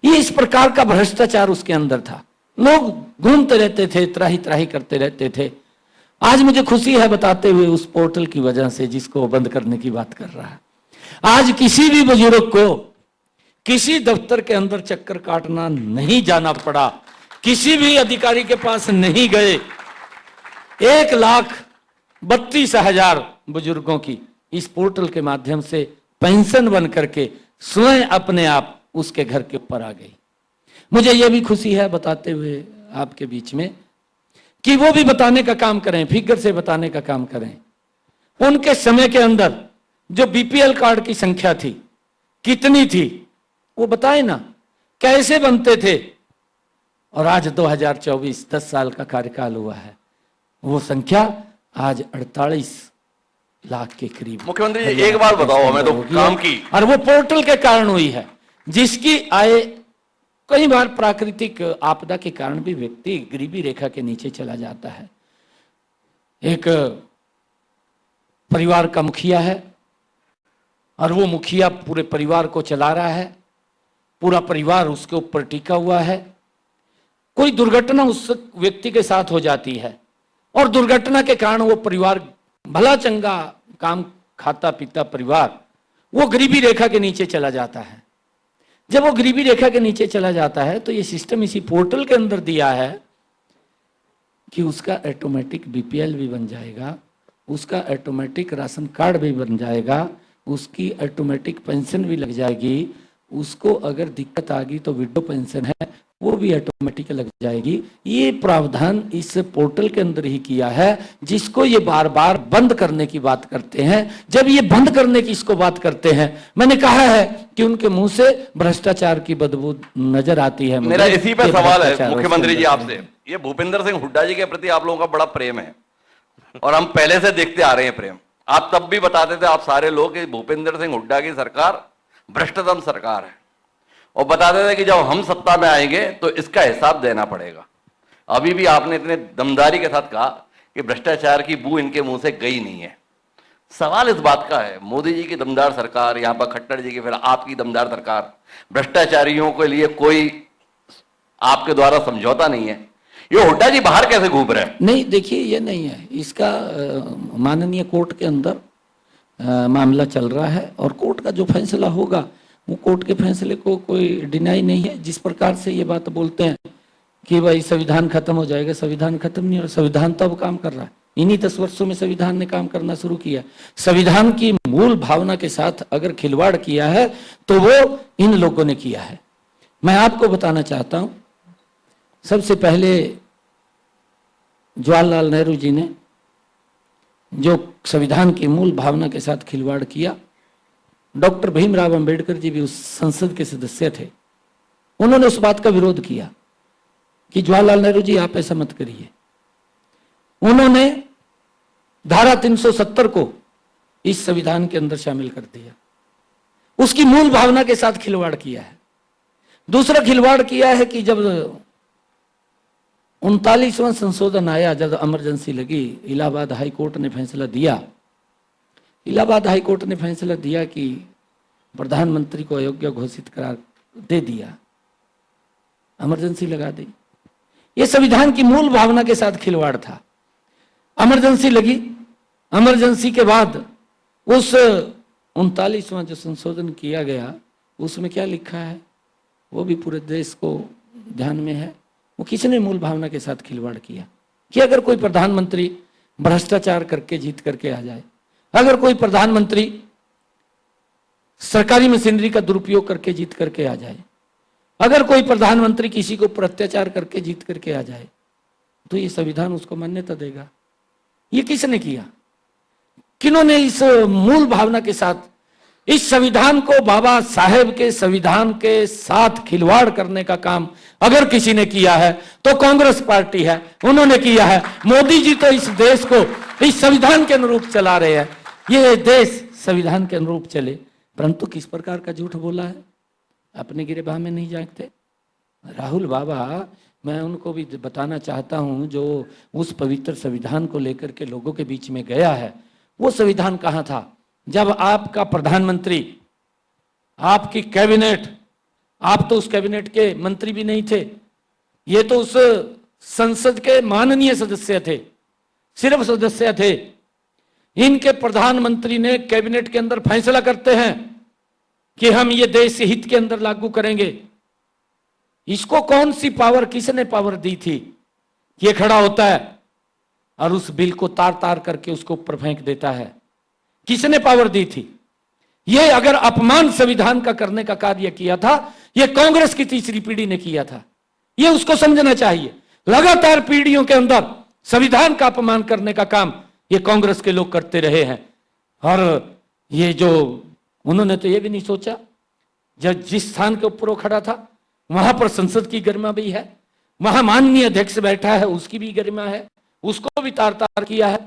Speaker 3: ये इस प्रकार का भ्रष्टाचार उसके अंदर था। लोग घूमते रहते थे, त्राही त्राही करते रहते थे। आज मुझे खुशी है बताते हुए उस पोर्टल की वजह से, जिसको बंद करने की बात कर रहा है। आज किसी भी बुजुर्ग को किसी दफ्तर के अंदर चक्कर काटना नहीं जाना पड़ा, किसी भी अधिकारी के पास नहीं गए। 1,32,000 बुजुर्गों की इस पोर्टल के माध्यम से पेंशन बन करके स्वयं अपने आप उसके घर के ऊपर आ गई। मुझे यह भी खुशी है बताते हुए आपके बीच में कि वो भी बताने का काम करें, फिगर से बताने का काम करें। उनके समय के अंदर जो बीपीएल कार्ड की संख्या थी कितनी थी, वो बताए ना, कैसे बनते थे। और आज 2024 10 साल का कार्यकाल हुआ है, वो संख्या आज 48 लाख के करीब।
Speaker 4: मुख्यमंत्री जी एक बात बताओ हमें तो काम की,
Speaker 3: और वो पोर्टल के कारण हुई है, जिसकी आय कई बार प्राकृतिक आपदा के कारण भी व्यक्ति गरीबी रेखा के नीचे चला जाता है। एक परिवार का मुखिया है और वो मुखिया पूरे परिवार को चला रहा है, पूरा परिवार उसके ऊपर टिका हुआ है। कोई दुर्घटना उस व्यक्ति के साथ हो जाती है और दुर्घटना के कारण वो परिवार भला चंगा काम खाता पीता परिवार वो गरीबी रेखा के नीचे चला जाता है। जब वो गरीबी रेखा के नीचे चला जाता है तो ये सिस्टम इसी पोर्टल के अंदर दिया है कि उसका ऑटोमेटिक बीपीएल भी बन जाएगा, उसका ऑटोमेटिक राशन कार्ड भी बन जाएगा, उसकी ऑटोमेटिक पेंशन भी लग जाएगी, उसको अगर दिक्कत आ गई तो विडो पेंशन है वो भी ऑटोमेटिक लग जाएगी। ये प्रावधान इस पोर्टल के अंदर ही किया है, जिसको ये बार बार बंद करने की बात करते हैं। जब ये बंद करने की इसको बात करते हैं, मैंने कहा है कि उनके मुंह से भ्रष्टाचार की बदबू नजर आती है।
Speaker 4: मेरा इसी पे सवाल है मुख्यमंत्री जी आपसे, ये भूपेंद्र सिंह हुड्डा जी के प्रति आप लोगों का बड़ा प्रेम है और हम पहले से देखते आ रहे हैं प्रेम। आप तब भी बताते थे, आप सारे लोग, कि भूपेंद्र सिंह हुड्डा की सरकार भ्रष्टतम सरकार है, और बताते थे कि जब हम सत्ता में आएंगे तो इसका हिसाब देना पड़ेगा। अभी भी आपने इतने दमदारी के साथ कहा कि भ्रष्टाचार की बू इनके मुंह से गई नहीं है। सवाल इस बात का है, मोदी जी की दमदार सरकार, यहां पर खट्टर जी की, फिर आपकी दमदार सरकार, भ्रष्टाचारियों के लिए कोई आपके द्वारा समझौता नहीं है। ये हुड्डा जी बाहर कैसे घूम रहे हैं?
Speaker 3: नहीं, देखिए ये नहीं है, इसका माननीय कोर्ट के अंदर मामला चल रहा है और कोर्ट का जो फैसला होगा वो कोर्ट के फैसले को कोई डिनाई नहीं है। जिस प्रकार से ये बात बोलते हैं कि भाई संविधान खत्म हो जाएगा, संविधान खत्म नहीं हो रहा, संविधान तो अब काम कर रहा है। इन्हीं 10 वर्षों में संविधान ने काम करना शुरू किया। संविधान की मूल भावना के साथ अगर खिलवाड़ किया है तो वो इन लोगों ने किया है। मैं आपको बताना चाहता हूं, सबसे पहले जवाहरलाल नेहरू जी ने जो संविधान की मूल भावना के साथ खिलवाड़ किया, डॉक्टर भीमराव अंबेडकर जी भी उस संसद के सदस्य थे, उन्होंने उस बात का विरोध किया कि जवाहरलाल नेहरू जी आप ऐसा मत करिए। उन्होंने धारा 370 को इस संविधान के अंदर शामिल कर दिया, उसकी मूल भावना के साथ खिलवाड़ किया है। दूसरा खिलवाड़ किया है कि जब 39वां संशोधन आया, जब इमरजेंसी लगी, इलाहाबाद हाई कोर्ट ने फैसला दिया, इलाहाबाद हाई कोर्ट ने फैसला दिया कि प्रधानमंत्री को अयोग्य घोषित करार दे दिया, इमरजेंसी लगा दी। ये संविधान की मूल भावना के साथ खिलवाड़ था। इमरजेंसी लगी, इमरजेंसी के बाद उस 39वां जो संशोधन किया गया उसमें क्या लिखा है वो भी पूरे देश को ध्यान में है। वो किसने मूल भावना के साथ खिलवाड़ किया कि अगर कोई प्रधानमंत्री भ्रष्टाचार करके जीत करके आ जाए, अगर कोई प्रधानमंत्री सरकारी मशीनरी का दुरुपयोग करके जीत करके आ जाए, अगर कोई प्रधानमंत्री किसी को अत्याचार करके जीत करके आ जाए, तो ये संविधान उसको मान्यता देगा। ये किसने किया? किन्होंने इस मूल भावना के साथ इस संविधान को, बाबा साहेब के संविधान के साथ खिलवाड़ करने का काम अगर किसी ने किया है तो कांग्रेस पार्टी है, उन्होंने किया है। मोदी जी तो इस देश को इस संविधान के अनुरूप चला रहे हैं, ये देश संविधान के अनुरूप चले। परंतु किस प्रकार का झूठ बोला है, अपने गिरेबान में नहीं झांकते। राहुल बाबा, मैं उनको भी बताना चाहता हूं, जो उस पवित्र संविधान को लेकर के लोगों के बीच में गया है, वो संविधान कहां था जब आपका प्रधानमंत्री, आपकी कैबिनेट, आप तो उस कैबिनेट के मंत्री भी नहीं थे, ये तो उस संसद के माननीय सदस्य थे, सिर्फ सदस्य थे। इनके प्रधानमंत्री ने कैबिनेट के अंदर फैसला करते हैं कि हम ये देश हित के अंदर लागू करेंगे। इसको कौन सी पावर, किसने पावर दी थी? ये खड़ा होता है और उस बिल को तार तार करके उसको ऊपर फेंक देता है। किसने पावर दी थी? ये अगर अपमान संविधान का करने का कार्य किया था, ये कांग्रेस की तीसरी पीढ़ी ने किया था। ये उसको समझना चाहिए। लगातार पीढ़ियों के अंदर संविधान का अपमान करने का काम ये कांग्रेस के लोग करते रहे हैं। और ये जो उन्होंने तो ये भी नहीं सोचा, जब जिस स्थान के ऊपर वो खड़ा था वहां पर संसद की गरिमा भी है, वहां माननीय अध्यक्ष बैठा है, उसकी भी गरिमा है, उसको भी तार तार किया है।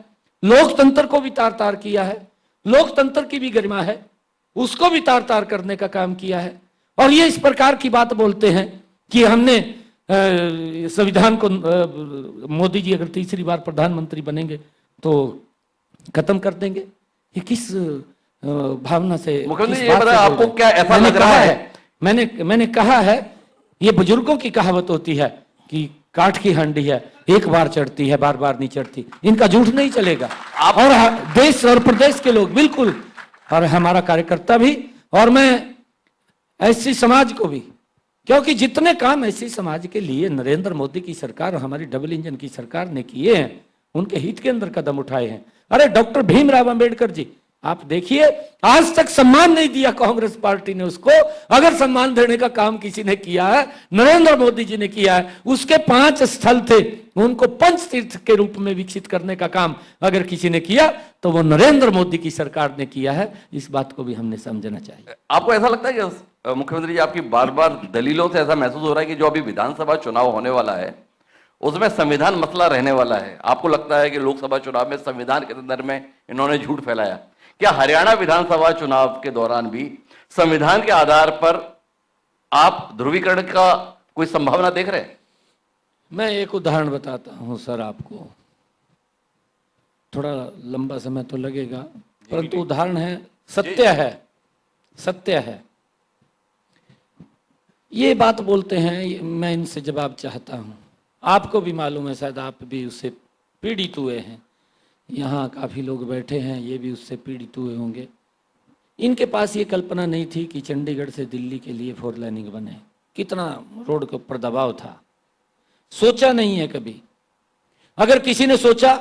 Speaker 3: लोकतंत्र को भी तार तार किया है, लोकतंत्र की भी गरिमा है, उसको भी तार तार करने का काम किया है। और ये इस प्रकार की बात बोलते हैं कि हमने संविधान को, मोदी जी अगर तीसरी बार प्रधानमंत्री बनेंगे तो खत्म कर देंगे। ये किस भावना से?
Speaker 4: मुख्यमंत्री ये बताया आपको, क्या ऐसा लग रहा है?
Speaker 3: मैंने कहा है, ये बुजुर्गों की कहावत होती है कि काठ की हांडी है, एक बार चढ़ती है, बार बार नहीं चढ़ती। इनका झूठ नहीं चलेगा। और देश और प्रदेश के लोग बिल्कुल और हमारा कार्यकर्ता भी, और मैं एससी समाज को भी, क्योंकि जितने काम एससी समाज के लिए नरेंद्र मोदी की सरकार, हमारी डबल इंजन की सरकार ने किए हैं, उनके हित के अंदर कदम उठाए हैं। अरे डॉक्टर भीमराव अंबेडकर जी, आप देखिए, आज तक सम्मान नहीं दिया कांग्रेस पार्टी ने उसको। अगर सम्मान देने का काम किसी ने किया है, नरेंद्र मोदी जी ने किया है। उसके 5 स्थल थे, उनको पंच तीर्थ के रूप में विकसित करने का काम अगर किसी ने किया तो वो नरेंद्र मोदी की सरकार ने किया है। इस बात को भी हमने समझना चाहिए।
Speaker 4: आपको ऐसा लगता है कि मुख्यमंत्री जी, आपकी बार बार दलीलों से ऐसा महसूस हो रहा है कि जो अभी विधानसभा चुनाव होने वाला है उसमें संविधान मसला रहने वाला है? आपको लगता है कि लोकसभा चुनाव में संविधान के संदर्भ में इन्होंने झूठ फैलाया? क्या हरियाणा विधानसभा चुनाव के दौरान भी संविधान के आधार पर आप ध्रुवीकरण का कोई संभावना देख रहे हैं?
Speaker 3: मैं एक उदाहरण बताता हूं सर आपको, थोड़ा लंबा समय तो लगेगा, परंतु उदाहरण है, सत्य है। ये बात बोलते हैं, मैं इनसे जवाब चाहता हूं। आपको भी मालूम है, शायद आप भी उससे पीड़ित हुए हैं, यहाँ काफ़ी लोग बैठे हैं, ये भी उससे पीड़ित हुए होंगे। इनके पास ये कल्पना नहीं थी कि चंडीगढ़ से दिल्ली के लिए 4 लाइनिंग बने। कितना रोड के ऊपर दबाव था, सोचा नहीं है कभी। अगर किसी ने सोचा,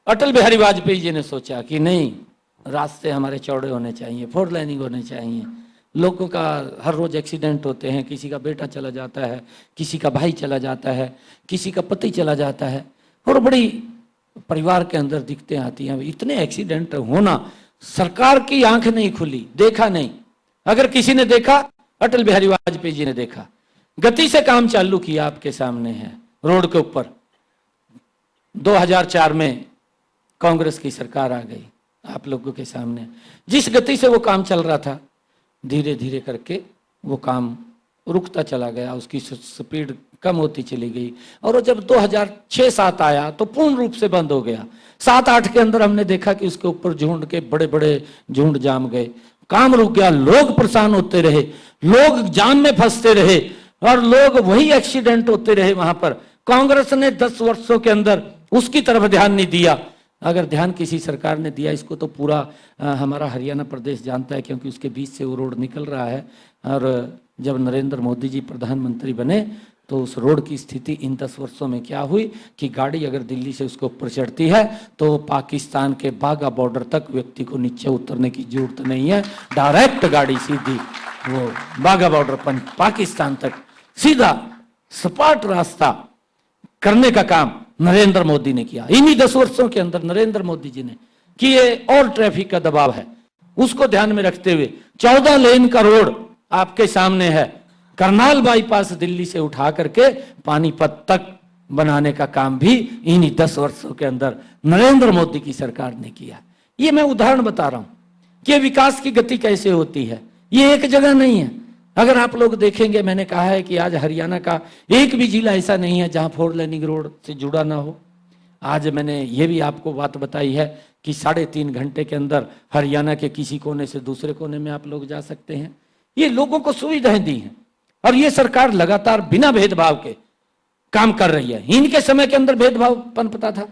Speaker 3: अटल बिहारी वाजपेयी जी ने सोचा कि नहीं, रास्ते हमारे चौड़े होने चाहिए, 4 लाइनिंग होने चाहिए। लोगों का हर रोज एक्सीडेंट होते हैं, किसी का बेटा चला जाता है, किसी का भाई चला जाता है, किसी का पति चला जाता है, और बड़ी परिवार के अंदर दिक्कतें आती हैं। इतने एक्सीडेंट होना, सरकार की आंख नहीं खुली, देखा नहीं। अगर किसी ने देखा, अटल बिहारी वाजपेयी जी ने देखा, गति से काम चालू किया, आपके सामने है रोड के ऊपर। 2004 में कांग्रेस की सरकार आ गई, आप लोगों के सामने जिस गति से वो काम चल रहा था, धीरे धीरे करके वो काम रुकता चला गया, उसकी स्पीड कम होती चली गई। और जब 2006-07 आया तो पूर्ण रूप से बंद हो गया। 7-8 के अंदर हमने देखा कि उसके ऊपर झुंड के बड़े बड़े झुंड जाम गए, काम रुक गया, लोग परेशान होते रहे, लोग जाम में फंसते रहे, और लोग वही एक्सीडेंट होते रहे वहां पर। कांग्रेस ने 10 वर्षों के अंदर उसकी तरफ ध्यान नहीं दिया। अगर ध्यान किसी सरकार ने दिया, इसको तो पूरा हमारा हरियाणा प्रदेश जानता है, क्योंकि उसके बीच से वो रोड निकल रहा है। और जब नरेंद्र मोदी जी प्रधानमंत्री बने तो उस रोड की स्थिति इन 10 वर्षों में क्या हुई कि गाड़ी अगर दिल्ली से उसके ऊपर चढ़ती है तो पाकिस्तान के बाघा बॉर्डर तक व्यक्ति को नीचे उतरने की जरूरत नहीं है, डायरेक्ट गाड़ी सीधी वो बाघा बॉर्डर पर पाकिस्तान तक सीधा सपाट रास्ता करने का काम नरेंद्र मोदी ने किया। इन्हीं 10 वर्षों के अंदर नरेंद्र मोदी जी ने किए। और ट्रैफिक का दबाव है, उसको ध्यान में रखते हुए 14 लेन का रोड आपके सामने है, करनाल बाईपास दिल्ली से उठा करके पानीपत तक बनाने का काम भी इन्हीं 10 वर्षों के अंदर नरेंद्र मोदी की सरकार ने किया। ये मैं उदाहरण बता रहा हूं कि विकास की गति कैसे होती है। ये एक जगह नहीं है। अगर आप लोग देखेंगे, मैंने कहा है कि आज हरियाणा का एक भी जिला ऐसा नहीं है जहां 4 लाइनिंग रोड से जुड़ा ना हो। आज मैंने ये भी आपको बात बताई है कि 3.5 घंटे के अंदर हरियाणा के किसी कोने से दूसरे कोने में आप लोग जा सकते हैं। ये लोगों को सुविधाएं दी हैं, और ये सरकार लगातार बिना भेदभाव के काम कर रही है। इनके समय के अंदर भेदभाव पनपता था,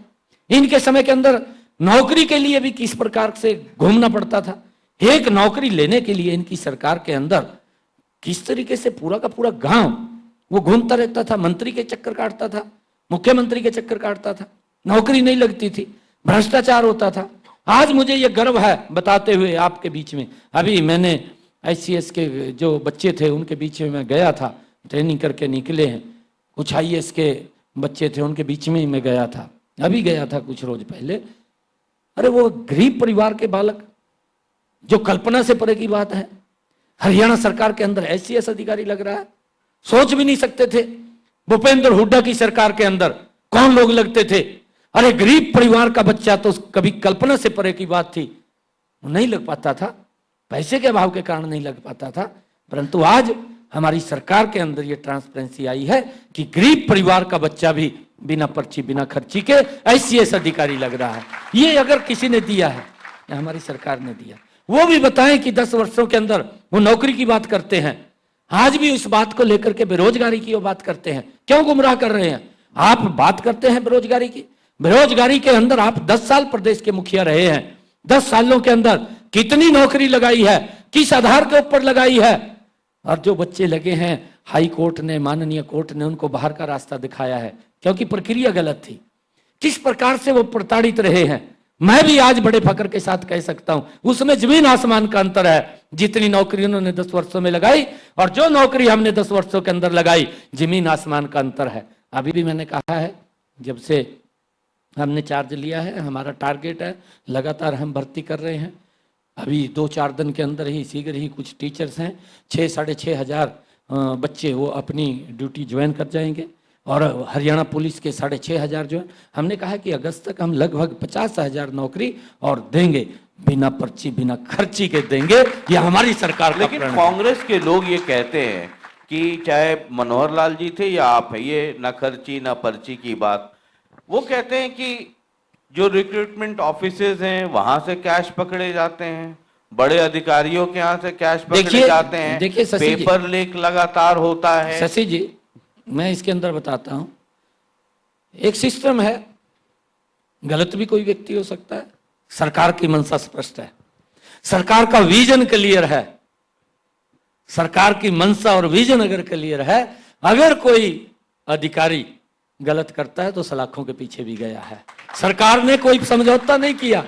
Speaker 3: इनके समय के अंदर नौकरी के लिए भी किस प्रकार से घूमना पड़ता था। एक नौकरी लेने के लिए इनकी सरकार के अंदर किस तरीके से पूरा का पूरा गांव वो घूमता रहता था, मंत्री के चक्कर काटता था, मुख्यमंत्री के चक्कर काटता था, नौकरी नहीं लगती थी, भ्रष्टाचार होता था। आज मुझे ये गर्व है बताते हुए आपके बीच में, अभी मैंने ICS के जो बच्चे थे उनके बीच में मैं गया था, ट्रेनिंग करके निकले हैं। कुछ IAS के बच्चे थे, उनके बीच में ही मैं गया था, अभी गया था कुछ रोज पहले। अरे वो गरीब परिवार के बालक, जो कल्पना से परे की बात है, हरियाणा सरकार के अंदर ICS अधिकारी लग रहा है। सोच भी नहीं सकते थे भूपेंद्र हुड्डा की सरकार के अंदर कौन लोग लगते थे। अरे गरीब परिवार का बच्चा तो कभी कल्पना से परे की बात थी, नहीं लग पाता था, पैसे के अभाव के कारण नहीं लग पाता था। परंतु आज हमारी सरकार के अंदर ये ट्रांसपेरेंसी आई है कि गरीब परिवार का बच्चा भी बिना पर्ची बिना खर्ची के ICS अधिकारी लग रहा है। ये अगर किसी ने दिया है, हमारी सरकार ने दिया। वो भी बताएं कि 10 वर्षों के अंदर वो नौकरी की बात करते हैं, आज भी इस बात को लेकर के बेरोजगारी की वो बात करते हैं। क्यों गुमराह कर रहे हैं? आप बात करते हैं बेरोजगारी की, बेरोजगारी के अंदर आप 10 साल प्रदेश के मुखिया रहे हैं, 10 सालों के अंदर कितनी नौकरी लगाई है, किस आधार के ऊपर लगाई है। और जो बच्चे लगे हैं, हाई कोर्ट ने, माननीय कोर्ट ने उनको बाहर का रास्ता दिखाया है, क्योंकि प्रक्रिया गलत थी। किस प्रकार से वो प्रताड़ित रहे हैं, मैं भी आज बड़े फक्र के साथ कह सकता हूं, उसमें जमीन आसमान का अंतर है। जितनी नौकरी उन्होंने 10 वर्षों में लगाई और जो नौकरी हमने 10 वर्षों के अंदर लगाई, जमीन आसमान का अंतर है। अभी भी मैंने कहा है, जब से हमने चार्ज लिया है, हमारा टारगेट है, लगातार हम भर्ती कर रहे हैं। अभी 2-4 दिन के अंदर ही, शीघ्र ही कुछ टीचर्स हैं, 6-6.5 हजार बच्चे वो अपनी ड्यूटी ज्वाइन कर जाएंगे। और हरियाणा पुलिस के 6.5 हजार जो है, हमने कहा कि अगस्त तक हम लगभग 50,000 नौकरी और देंगे, बिना पर्ची बिना खर्ची के देंगे। ये हमारी सरकार का
Speaker 2: लेकिन
Speaker 3: प्रण है।
Speaker 2: कांग्रेस के लोग ये कहते हैं कि चाहे मनोहर लाल जी थे या आप है, ये न खर्ची न पर्ची की बात, वो कहते हैं कि जो रिक्रूटमेंट ऑफिसेज हैं वहां से कैश पकड़े जाते हैं, बड़े अधिकारियों के यहाँ से कैश पकड़े जाते हैं,
Speaker 3: देखिए शशि जी,
Speaker 2: पेपर लीक लगातार होता है।
Speaker 3: शशि जी, मैं इसके अंदर बताता हूं, एक सिस्टम है, गलत भी कोई व्यक्ति हो सकता है। सरकार की मंशा स्पष्ट है, सरकार का विजन क्लियर है। सरकार की मंशा और विजन अगर क्लियर है, अगर कोई अधिकारी गलत करता है तो सलाखों के पीछे भी गया है। सरकार ने कोई समझौता नहीं किया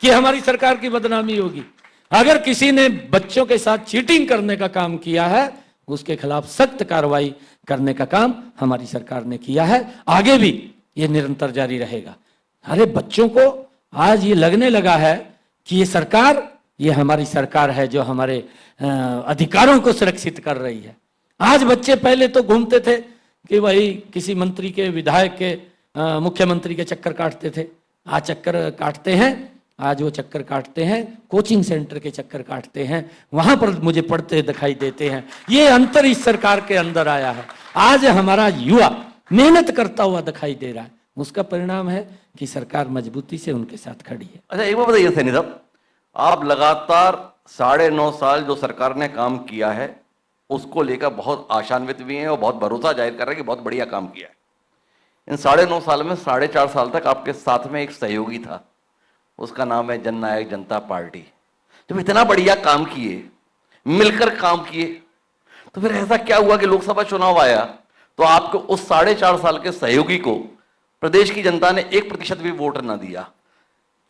Speaker 3: कि हमारी सरकार की बदनामी होगी। अगर किसी ने बच्चों के साथ चीटिंग करने का काम किया है, उसके खिलाफ सख्त कार्रवाई करने का काम हमारी सरकार ने किया है, आगे भी ये निरंतर जारी रहेगा। अरे बच्चों को आज ये लगने लगा है कि ये सरकार, ये हमारी सरकार है जो हमारे अधिकारों को सुरक्षित कर रही है। आज बच्चे पहले तो घूमते थे कि भाई किसी मंत्री के, विधायक के, मुख्यमंत्री के चक्कर काटते थे, आज चक्कर काटते हैं, आज वो चक्कर काटते हैं, कोचिंग सेंटर के चक्कर काटते हैं, वहां पर मुझे पढ़ते दिखाई देते हैं। ये अंतर इस सरकार के अंदर आया है। आज हमारा युवा मेहनत करता हुआ दिखाई दे रहा है, उसका परिणाम है कि सरकार मजबूती से उनके साथ खड़ी है।
Speaker 4: अच्छा, एक बात बताइए सैनी साहब, आप लगातार 9.5 साल जो सरकार ने काम किया है उसको लेकर बहुत आशान्वित भी हैं और बहुत भरोसा जाहिर कर रहे हैं कि बहुत बढ़िया काम किया है। इन 9.5 साल में 4.5 साल तक आपके साथ में एक सहयोगी था, उसका नाम है जननायक जनता पार्टी। जब इतना बढ़िया काम किए, मिलकर काम किए, तो फिर ऐसा क्या हुआ कि लोकसभा चुनाव आया तो आपको उस 4.5 साल के सहयोगी को प्रदेश की जनता ने 1% भी वोट ना दिया?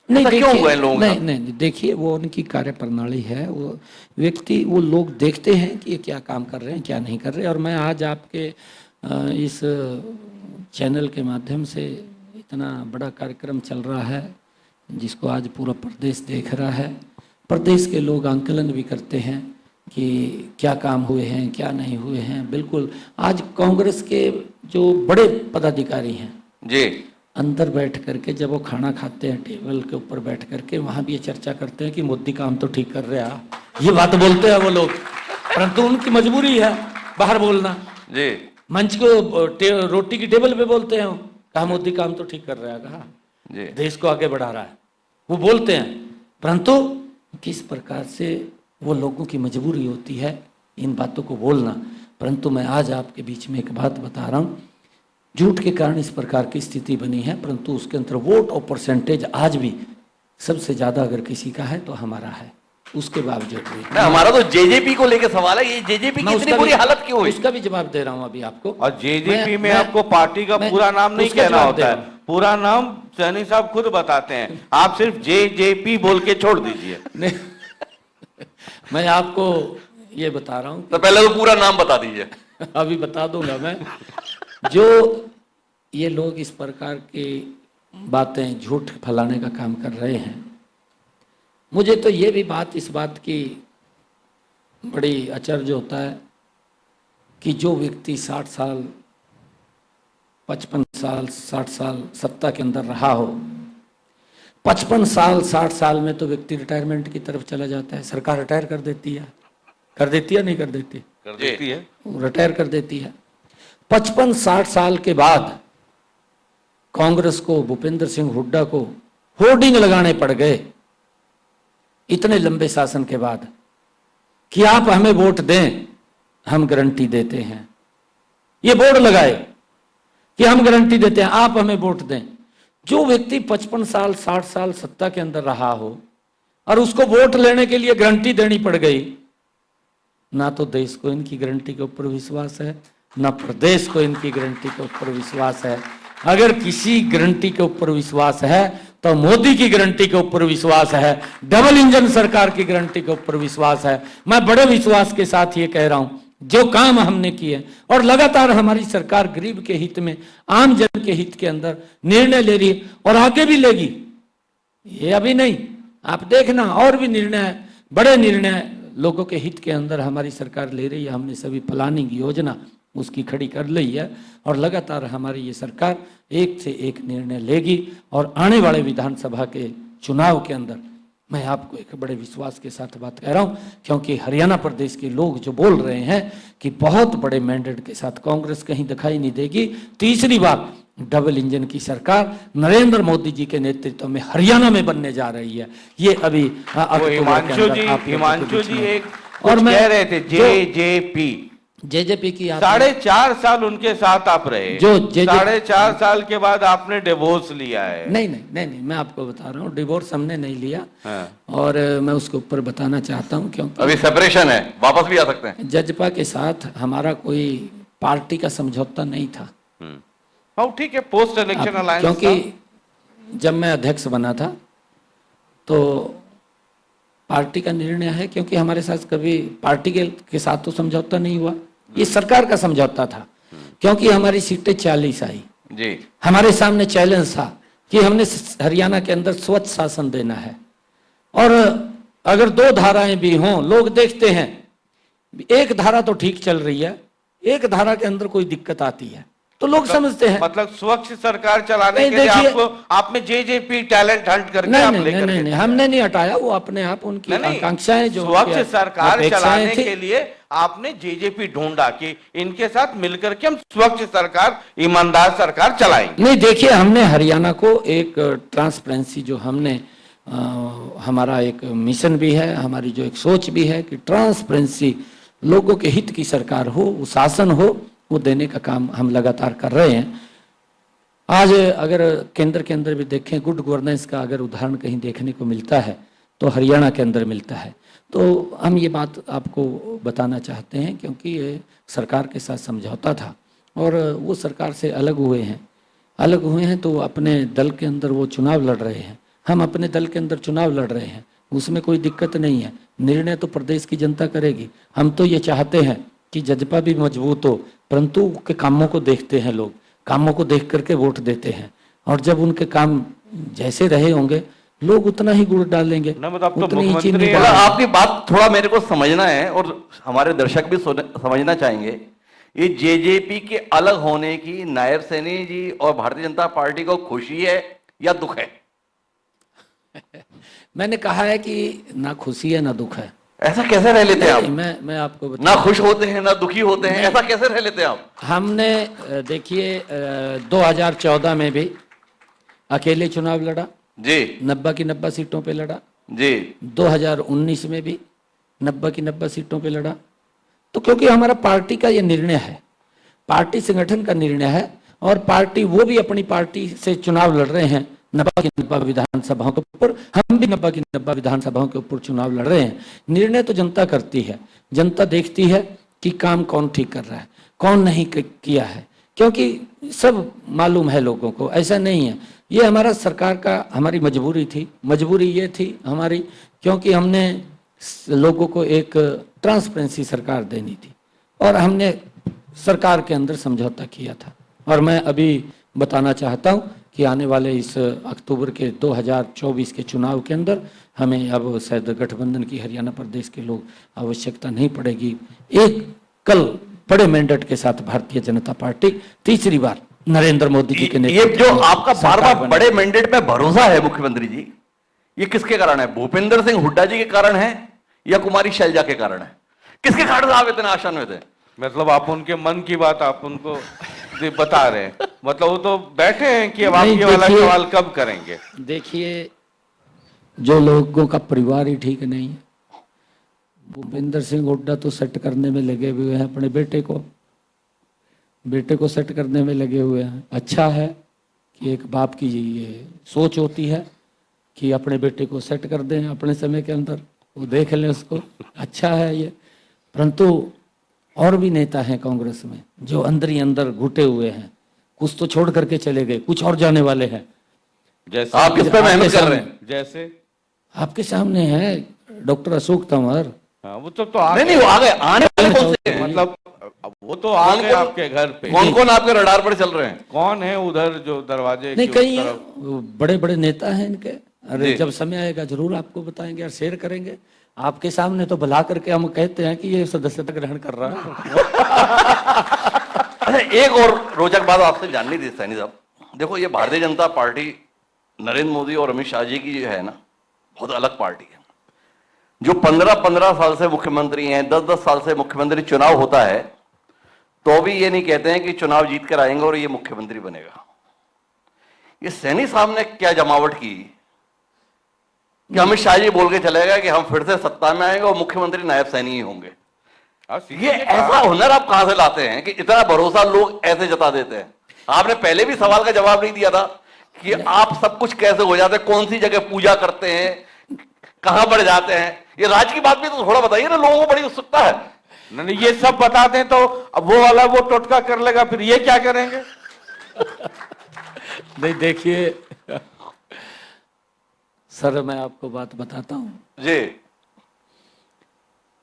Speaker 3: नहीं,
Speaker 4: क्यों हुआ इन लोगों का?
Speaker 3: नहीं, देखिए वो उनकी कार्य प्रणाली है। वो व्यक्ति, वो लोग देखते हैं कि ये क्या काम कर रहे हैं, क्या नहीं कर रहे। और मैं आज आपके इस चैनल के माध्यम से, इतना बड़ा कार्यक्रम चल रहा है जिसको आज पूरा प्रदेश देख रहा है, प्रदेश के लोग आंकलन भी करते हैं कि क्या काम हुए हैं, क्या नहीं हुए हैं। बिल्कुल, आज कांग्रेस के जो बड़े पदाधिकारी हैं
Speaker 4: जी,
Speaker 3: अंदर बैठ करके जब वो खाना खाते हैं, टेबल के ऊपर बैठ करके, वहां भी ये चर्चा करते हैं कि मोदी काम तो ठीक कर रहा, ये बात बोलते हैं वो लोग, परंतु उनकी मजबूरी है बाहर बोलना।
Speaker 4: जी,
Speaker 3: मंच को रोटी की टेबल पे बोलते हैं, कहा मोदी काम तो ठीक कर रहा है, कहा
Speaker 4: जी,
Speaker 3: देश को आगे बढ़ा रहा है, वो बोलते हैं। परंतु किस प्रकार से वो लोगों की मजबूरी होती है इन बातों को बोलना। परंतु मैं आज आपके बीच में एक बात बता रहा हूँ, झूठ के कारण इस प्रकार की स्थिति बनी है, परंतु उसके अंदर वोट और परसेंटेज आज भी सबसे ज्यादा अगर किसी का है तो हमारा है, उसके बावजूद भी।
Speaker 4: हमारा तो जेजेपी को लेकर सवाल है, ये जेजेपी की इतनी बुरी हालत क्यों हुई?
Speaker 3: उसका भी जवाब दे रहा हूं अभी आपको।
Speaker 2: और जेजेपी में आपको पार्टी का पूरा नाम नहीं कहना होता है, पूरा नाम सैनी साहब खुद बताते हैं, आप सिर्फ जेजेपी बोल के छोड़ दीजिए।
Speaker 3: मैं आपको ये बता रहा हूँ,
Speaker 4: तो पहले तो पूरा नाम बता दीजिए।
Speaker 3: अभी बता दूंगा मैं। जो ये लोग इस प्रकार की बातें, झूठ फैलाने का काम कर रहे हैं, मुझे तो ये भी बात, इस बात की बड़ी अचरज होता है कि जो व्यक्ति 60 साल, 55 साल, 60 साल सत्ता के अंदर रहा हो, 55 साल, 60 साल में तो व्यक्ति रिटायरमेंट की तरफ चला जाता है। सरकार रिटायर कर देती है, नहीं कर देती?
Speaker 4: कर देती है,
Speaker 3: रिटायर कर देती है। 55-60 साल के बाद कांग्रेस को, भूपेंद्र सिंह हुड्डा को होर्डिंग लगाने पड़ गए इतने लंबे शासन के बाद कि आप हमें वोट दें, हम गारंटी देते हैं। ये बोर्ड लगाए कि हम गारंटी देते हैं, आप हमें वोट दें। जो व्यक्ति 55 साल, 60 साल सत्ता के अंदर रहा हो, और उसको वोट लेने के लिए गारंटी देनी पड़ गई। ना तो देश को इनकी गारंटी के ऊपर विश्वास है, ना प्रदेश को इनकी गारंटी के ऊपर विश्वास है। अगर किसी गारंटी के ऊपर विश्वास है तो मोदी की गारंटी के ऊपर विश्वास है, डबल इंजन सरकार की गारंटी के ऊपर विश्वास है। मैं बड़े विश्वास के साथ ये कह रहा हूं, जो काम हमने किए और लगातार हमारी सरकार गरीब के हित में, आम जन के हित के अंदर निर्णय ले रही है और आगे भी लेगी। ये अभी नहीं, आप देखना और भी निर्णय, बड़े निर्णय लोगों के हित के अंदर हमारी सरकार ले रही है। हमने सभी प्लानिंग योजना उसकी खड़ी कर ली है और लगातार हमारी ये सरकार एक से एक निर्णय लेगी। और आने वाले विधानसभा के चुनाव के अंदर मैं आपको एक बड़े विश्वास के साथ बात कह रहा हूं, क्योंकि हरियाणा प्रदेश के लोग जो बोल रहे हैं कि बहुत बड़े मैंडेट के साथ कांग्रेस कहीं दिखाई नहीं देगी, तीसरी बार डबल इंजन की सरकार नरेंद्र मोदी जी के नेतृत्व में हरियाणा में बनने जा रही है। ये अभी
Speaker 2: हिमांशु जी एक और मैं कह रहे थे जेजेपी की 4.5 साल उनके साथ आप रहे, जो 4.5 साल के बाद आपने डिवोर्स लिया है।
Speaker 3: नहीं, मैं आपको बता रहा हूँ, डिवोर्स हमने नहीं लिया। हाँ। और मैं उसके ऊपर बताना चाहता हूँ क्योंकि
Speaker 4: अभी सेपरेशन है, वापस भी आ सकते हैं।
Speaker 3: जजपा के साथ हमारा कोई पार्टी का समझौता नहीं था।
Speaker 2: ठीक है, पोस्ट इलेक्शन अलायंस।
Speaker 3: क्योंकि जब मैं अध्यक्ष बना था तो पार्टी का निर्णय है, क्योंकि हमारे साथ कभी पार्टी के साथ तो समझौता नहीं हुआ, ये सरकार का समझौता था। क्योंकि हमारी सीटें 40 आई जी, हमारे सामने चैलेंज था कि हमने हरियाणा के अंदर स्वच्छ शासन देना है। और अगर 2 धाराएं भी हों, लोग देखते हैं एक धारा तो ठीक चल रही है, एक धारा के अंदर कोई दिक्कत आती है तो लोग समझते हैं।
Speaker 2: मतलब स्वच्छ सरकार चलाने के लिए आपने जेजेपी टैलेंट हंट करके
Speaker 3: नहीं, हमने नहीं हटाया, वो अपने आप उनकी आकांक्षाएं जो
Speaker 2: स्वच्छ सरकार चलाने के लिए आपने जेजेपी ढूंढा कि इनके साथ मिलकर के हम स्वच्छ सरकार, ईमानदार सरकार चलाएंगे।
Speaker 3: नहीं, देखिए, हमने हरियाणा को एक ट्रांसपेरेंसी, जो हमने हमारा एक मिशन भी है, हमारी जो एक सोच भी है कि ट्रांसपेरेंसी, लोगों के हित की सरकार हो, वो शासन हो, वो देने का काम हम लगातार कर रहे हैं। आज अगर केंद्र के अंदर भी देखें, गुड गवर्नेंस का अगर उदाहरण कहीं देखने को मिलता है तो हरियाणा के अंदर मिलता है। तो हम ये बात आपको बताना चाहते हैं, क्योंकि ये सरकार के साथ समझौता था और वो सरकार से अलग हुए हैं तो अपने दल के अंदर वो चुनाव लड़ रहे हैं, हम अपने दल के अंदर चुनाव लड़ रहे हैं, उसमें कोई दिक्कत नहीं है। निर्णय तो प्रदेश की जनता करेगी। हम तो ये चाहते हैं कि जजपा भी मजबूत हो, परंतु के कामों को देखते हैं लोग, कामों को देख करके वोट देते हैं, और जब उनके काम जैसे रहे होंगे लोग उतना ही गुड़ डालेंगे, उतनी ही चीनी डालेंगे।
Speaker 4: आपकी बात थोड़ा मेरे को समझना है और हमारे दर्शक भी समझना चाहेंगे। ये जेजेपी के अलग होने की नायब सैनी जी और भारतीय जनता पार्टी को खुशी है या दुख है?
Speaker 3: मैंने कहा है कि ना खुशी है ना दुख है।
Speaker 4: ऐसा कैसे रह लेते हैं आप?
Speaker 3: मैं आपको
Speaker 4: ना खुश होते हैं ना दुखी होते हैं, ऐसा कैसे रह लेते हैं आप?
Speaker 3: हमने देखिए 2014 में भी अकेले चुनाव लड़ा जी, 90 की 90 सीटों पे लड़ा जी। 2019 में भी 90 की 90 सीटों पे लड़ा। तो क्योंकि हमारा पार्टी का ये निर्णय है, पार्टी संगठन का निर्णय है, और पार्टी, वो भी अपनी पार्टी से चुनाव लड़ रहे हैं 90 की 90 विधानसभाओं के ऊपर, हम भी 90 की 90 विधानसभाओं के ऊपर चुनाव लड़ रहे हैं। निर्णय तो जनता करती है, जनता देखती है कि काम कौन ठीक कर रहा है, कौन नहीं किया है, क्योंकि सब मालूम है लोगों को। ऐसा नहीं है, ये हमारा सरकार का, हमारी मजबूरी थी। मजबूरी ये थी हमारी, क्योंकि हमने लोगों को एक ट्रांसपेरेंसी सरकार देनी थी और हमने सरकार के अंदर समझौता किया था। और मैं अभी बताना चाहता हूं कि आने वाले इस अक्टूबर के 2024 के चुनाव के अंदर हमें अब शायद गठबंधन की हरियाणा प्रदेश के लोग आवश्यकता नहीं पड़ेगी। एक कल बड़े मैंडेट के साथ भारतीय जनता पार्टी तीसरी बार नरेंद्र मोदी जी के
Speaker 4: नेतृत्व, ये जो आपका बार बार बड़े मैंडेट पे भरोसा है मुख्यमंत्री जी, ये किसके कारण है? भूपेंद्र सिंह हुड्डा जी के कारण है या कुमारी शैलजा के कारण है? किसके कारण आप इतने आशान में थे?
Speaker 2: मतलब आप उनके मन की बात आप उनको बता रहे हैं, मतलब वो तो बैठे हैं कि अब आप ये वाला सवाल कब करेंगे।
Speaker 3: देखिए, जो लोगों का परिवार ही ठीक नहीं है, भूपेंद्र सिंह हुड्डा तो सेट करने में लगे हुए हैं, अपने बेटे को सेट करने में लगे हुए हैं। अच्छा है कि एक बाप की ये सोच होती है कि अपने बेटे को सेट कर दें अपने समय के अंदर, वो देख लें उसको, अच्छा है ये। परंतु और भी नेता हैं कांग्रेस में जो अंदर ही अंदर घुटे हुए हैं, कुछ तो छोड़ करके चले गए, कुछ और जाने वाले हैं।
Speaker 2: जैसे
Speaker 4: आप किस पे मेहनत कर रहे हैं?
Speaker 2: जैसे
Speaker 3: आपके सामने है डॉक्टर अशोक तंवर।
Speaker 2: हाँ, वो तो आ
Speaker 4: नहीं
Speaker 2: गए।
Speaker 4: नहीं, वो आ गए, आने वाले कौन से हैं?
Speaker 2: मतलब वो तो आ गए आपके घर पे।
Speaker 4: कौन कौन आपके रडार पर चल रहे हैं?
Speaker 2: कौन है उधर जो दरवाजे
Speaker 3: नहीं,
Speaker 2: की
Speaker 3: कई
Speaker 2: उस तरफ?
Speaker 3: बड़े बड़े नेता हैं इनके। अरे
Speaker 4: जी।
Speaker 3: जब समय आएगा जरूर आपको बताएंगे और शेयर करेंगे। आपके सामने तो बुला करके हम कहते हैं कि ये सदस्यता ग्रहण कर रहा है।
Speaker 4: अच्छा, एक और रोचक बात आपसे जाननी थी सैनी साहब। देखो, ये भारतीय जनता पार्टी नरेंद्र मोदी और अमित शाह जी की जो है ना, बहुत अलग पार्टी है। जो 15-15 साल से मुख्यमंत्री हैं, 10-10 साल से मुख्यमंत्री, चुनाव होता है तो भी ये नहीं कहते हैं कि चुनाव जीत कर आएंगे और ये मुख्यमंत्री बनेगा। ये सैनी साहब ने क्या जमावट की कि अमित शाह जी बोल के चले गए कि हम फिर से सत्ता में आएंगे और मुख्यमंत्री नायब सैनी ही होंगे। ये ऐसा हुनर आप कहां से लाते हैं कि इतना भरोसा लोग ऐसे जता देते हैं? आपने पहले भी सवाल का जवाब नहीं दिया था कि आप सब कुछ कैसे हो जाते हैं, कौन सी जगह पूजा करते हैं, कहां बढ़ जाते हैं। ये राज की बात भी तो थोड़ा बताइए ना, लोगों को बड़ी उत्सुकता है।
Speaker 2: नहीं, ये सब बता दें तो अब वो वाला वो टोटका कर लेगा, फिर ये क्या करेंगे?
Speaker 3: नहीं, देखिए सर, मैं आपको बात बताता हूं।
Speaker 4: जी।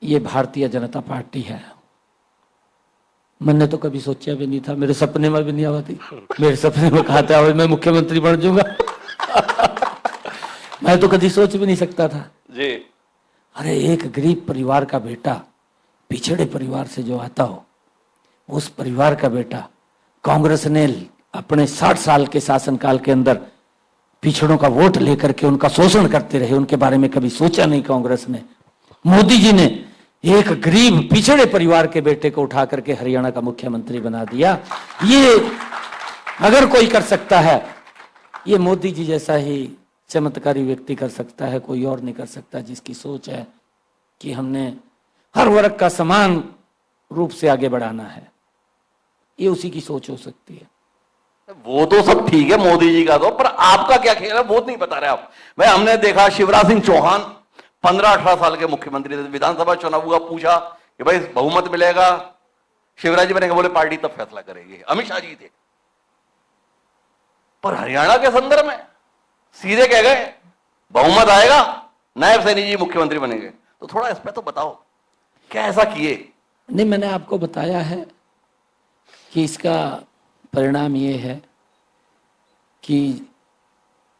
Speaker 3: ये भारतीय जनता पार्टी है। मैंने तो कभी सोचा भी नहीं था, मेरे सपने में भी नहीं आवा थी। मेरे सपने में कहा था मैं मुख्यमंत्री बन जाऊंगा। मैं तो कभी सोच भी नहीं सकता था।
Speaker 4: जी।
Speaker 3: अरे एक गरीब परिवार का बेटा, पिछड़े परिवार से जो आता हो, उस परिवार का बेटा, कांग्रेस ने अपने 60 साल के शासनकाल के अंदर पिछड़ों का वोट लेकर के उनका शोषण करते रहे, उनके बारे में कभी सोचा नहीं कांग्रेस ने। मोदी जी ने एक गरीब पिछड़े परिवार के बेटे को उठा करके हरियाणा का मुख्यमंत्री बना दिया। ये अगर कोई कर सकता है, ये मोदी जी जैसा ही चमत्कारी व्यक्ति कर सकता है, कोई और नहीं कर सकता। जिसकी सोच है कि हमने हर वर्ग का समान रूप से आगे बढ़ाना है, ये उसी की सोच हो सकती है।
Speaker 4: वो तो सब ठीक है मोदी जी का तो, पर आपका क्या ख्याल है वो नहीं बता रहे आप। भाई, हमने देखा शिवराज सिंह चौहान 15-18 साल के मुख्यमंत्री थे, विधानसभा चुनाव हुआ, पूछा कि भाई बहुमत मिलेगा, शिवराज जी बनेंगे, बोले पार्टी तब फैसला करेगी। अमित शाह जी थे। पर हरियाणा के संदर्भ में सीधे कह गए बहुमत आएगा, नायब सैनी जी मुख्यमंत्री बनेंगे। तो थोड़ा इस पे तो बताओ, क्या ऐसा किए?
Speaker 3: नहीं, मैंने आपको बताया है कि इसका परिणाम ये है कि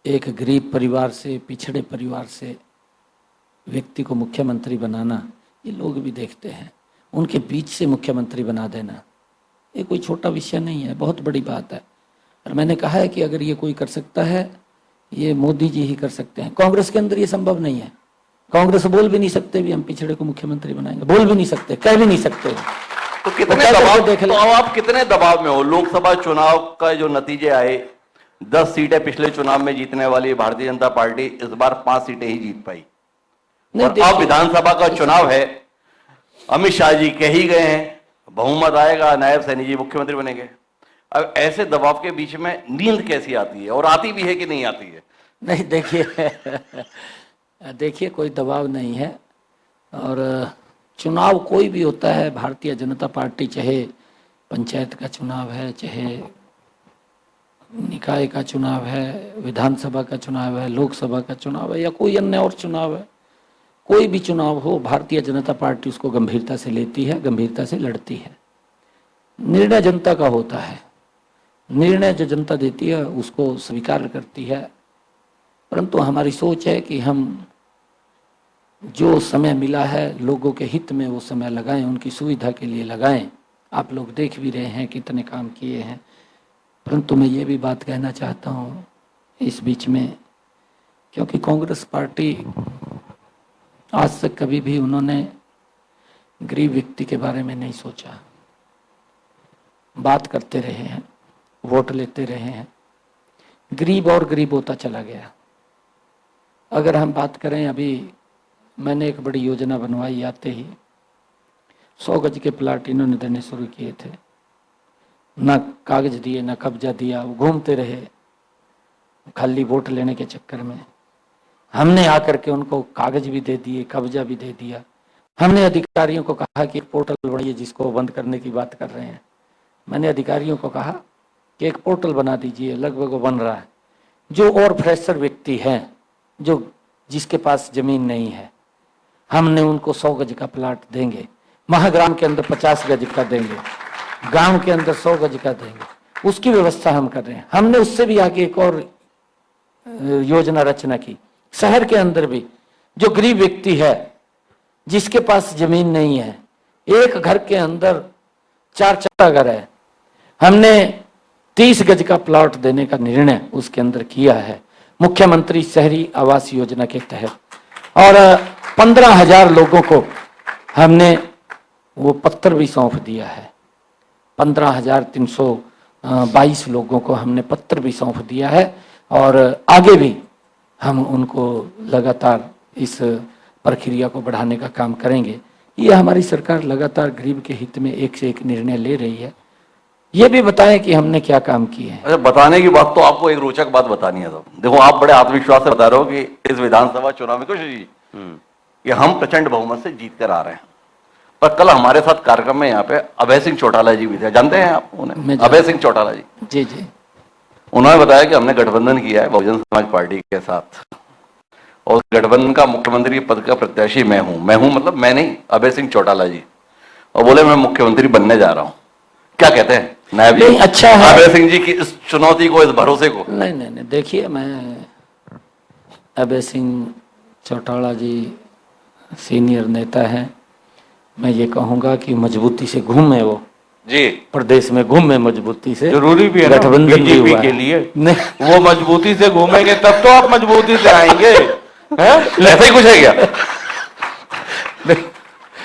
Speaker 3: एक गरीब परिवार से, पिछड़े परिवार से व्यक्ति को मुख्यमंत्री बनाना, ये लोग भी देखते हैं। उनके बीच से मुख्यमंत्री बना देना, ये कोई छोटा विषय नहीं है, बहुत बड़ी बात है। और मैंने कहा है कि अगर ये कोई कर सकता है, ये मोदी जी ही कर सकते हैं। कांग्रेस के अंदर ये संभव नहीं है। कांग्रेस बोल भी नहीं सकते भी हम पिछड़े को मुख्यमंत्री बनाएंगे, बोल भी नहीं सकते, कह भी नहीं सकते।
Speaker 4: तो कितने दबाव, तो अब आप कितने दबाव में हो? लोकसभा चुनाव का जो नतीजे आए, 10 सीटें पिछले चुनाव में जीतने वाली भारतीय जनता पार्टी इस बार 5 सीटें ही जीत पाई। और अब विधानसभा का चुनाव है, अमित शाह जी कह ही गए हैं बहुमत आएगा, नायब सैनी जी मुख्यमंत्री बनेंगे। अब ऐसे दबाव के बीच में नींद कैसी आती है, और आती भी है कि नहीं आती है?
Speaker 3: नहीं, देखिए कोई दबाव नहीं है। और चुनाव कोई भी होता है, भारतीय जनता पार्टी, चाहे पंचायत का चुनाव है, चाहे निकाय का चुनाव है, विधानसभा का चुनाव है, लोकसभा का चुनाव है, या कोई अन्य और चुनाव है, कोई भी चुनाव हो, भारतीय जनता पार्टी उसको गंभीरता से लेती है, गंभीरता से लड़ती है। निर्णय जनता का होता है, निर्णय जो जनता देती है उसको स्वीकार करती है। परंतु हमारी सोच है कि हम जो समय मिला है लोगों के हित में वो समय लगाएं, उनकी सुविधा के लिए लगाएं। आप लोग देख भी रहे हैं कितने काम किए हैं। परंतु मैं ये भी बात कहना चाहता हूँ इस बीच में, क्योंकि कांग्रेस पार्टी आज तक कभी भी उन्होंने गरीब व्यक्ति के बारे में नहीं सोचा। बात करते रहे हैं, वोट लेते रहे हैं, गरीब और गरीब होता चला गया। अगर हम बात करें, अभी मैंने एक बड़ी योजना बनवाई, आते ही 100 गज के प्लाट इन्होंने देने शुरू किए थे। ना कागज दिए, ना कब्जा दिया, वो घूमते रहे खाली वोट लेने के चक्कर में। हमने आकर के उनको कागज भी दे दिए, कब्जा भी दे दिया। हमने अधिकारियों को कहा कि एक पोर्टल बनाइए, जिसको बंद करने की बात कर रहे हैं। मैंने अधिकारियों को कहा कि एक पोर्टल बना दीजिए, लगभग वो बन रहा है। जो और फ्रेशर व्यक्ति हैं, जो जिसके पास जमीन नहीं है, हमने उनको 100 गज का प्लाट देंगे, महाग्राम के अंदर 50 गज का देंगे, गांव के अंदर 100 गज का देंगे। उसकी व्यवस्था हम कर रहे हैं। हमने उससे भी आगे एक और योजना रचना की। शहर के अंदर भी जो गरीब व्यक्ति है, जिसके पास जमीन नहीं है, एक घर के अंदर 4 घर है, हमने 30 गज का प्लॉट देने का निर्णय उसके अंदर किया है, मुख्यमंत्री शहरी आवास योजना के तहत। और 15,000 लोगों को हमने वो पत्र भी सौंप दिया है। 15,322 लोगों को हमने पत्र भी सौंप दिया है। और आगे भी हम उनको लगातार इस प्रक्रिया को बढ़ाने का काम करेंगे। ये हमारी सरकार लगातार गरीब के हित में एक से एक निर्णय ले रही है। ये भी बताएं कि हमने क्या काम किए हैं।
Speaker 4: अच्छा, बताने की बात तो आपको एक रोचक बात बतानी है। तो देखो, आप बड़े आत्मविश्वास से बता रहे हो कि इस विधानसभा चुनाव में कुछ जी कि हम प्रचंड बहुमत से जीत कर आ रहे हैं। पर कल हमारे साथ कार्यक्रम में यहाँ पे अभय सिंह चौटाला जी भी थे, जानते हैं आप उन्हें? अभय सिंह चौटाला जी
Speaker 3: जी जी
Speaker 4: उन्होंने बताया कि हमने गठबंधन किया है बहुजन समाज पार्टी के साथ, और गठबंधन का मुख्यमंत्री पद का प्रत्याशी मैं हूं मतलब मैं नहीं, अभय सिंह चौटाला जी। और बोले मैं मुख्यमंत्री बनने जा रहा हूं। क्या कहते हैं नायब जी?
Speaker 3: अच्छा है
Speaker 4: अभय सिंह जी की इस चुनौती को, इस भरोसे को।
Speaker 3: नहीं, देखिए, मैं अभय सिंह चौटाला जी सीनियर नेता हैं। मैं ये कहूंगा कि मजबूती से घूमे वो
Speaker 4: जी,
Speaker 3: प्रदेश में, घूमे मजबूती से।
Speaker 2: जरूरी भी है ना
Speaker 3: गठबंधन भी
Speaker 2: बीजेपी
Speaker 3: हुआ
Speaker 2: के
Speaker 3: है।
Speaker 2: लिए।
Speaker 3: नहीं,
Speaker 2: वो मजबूती से घूमेंगे तब तो आप मजबूती से आएंगे, हैं?
Speaker 4: ऐसा ही कुछ है क्या?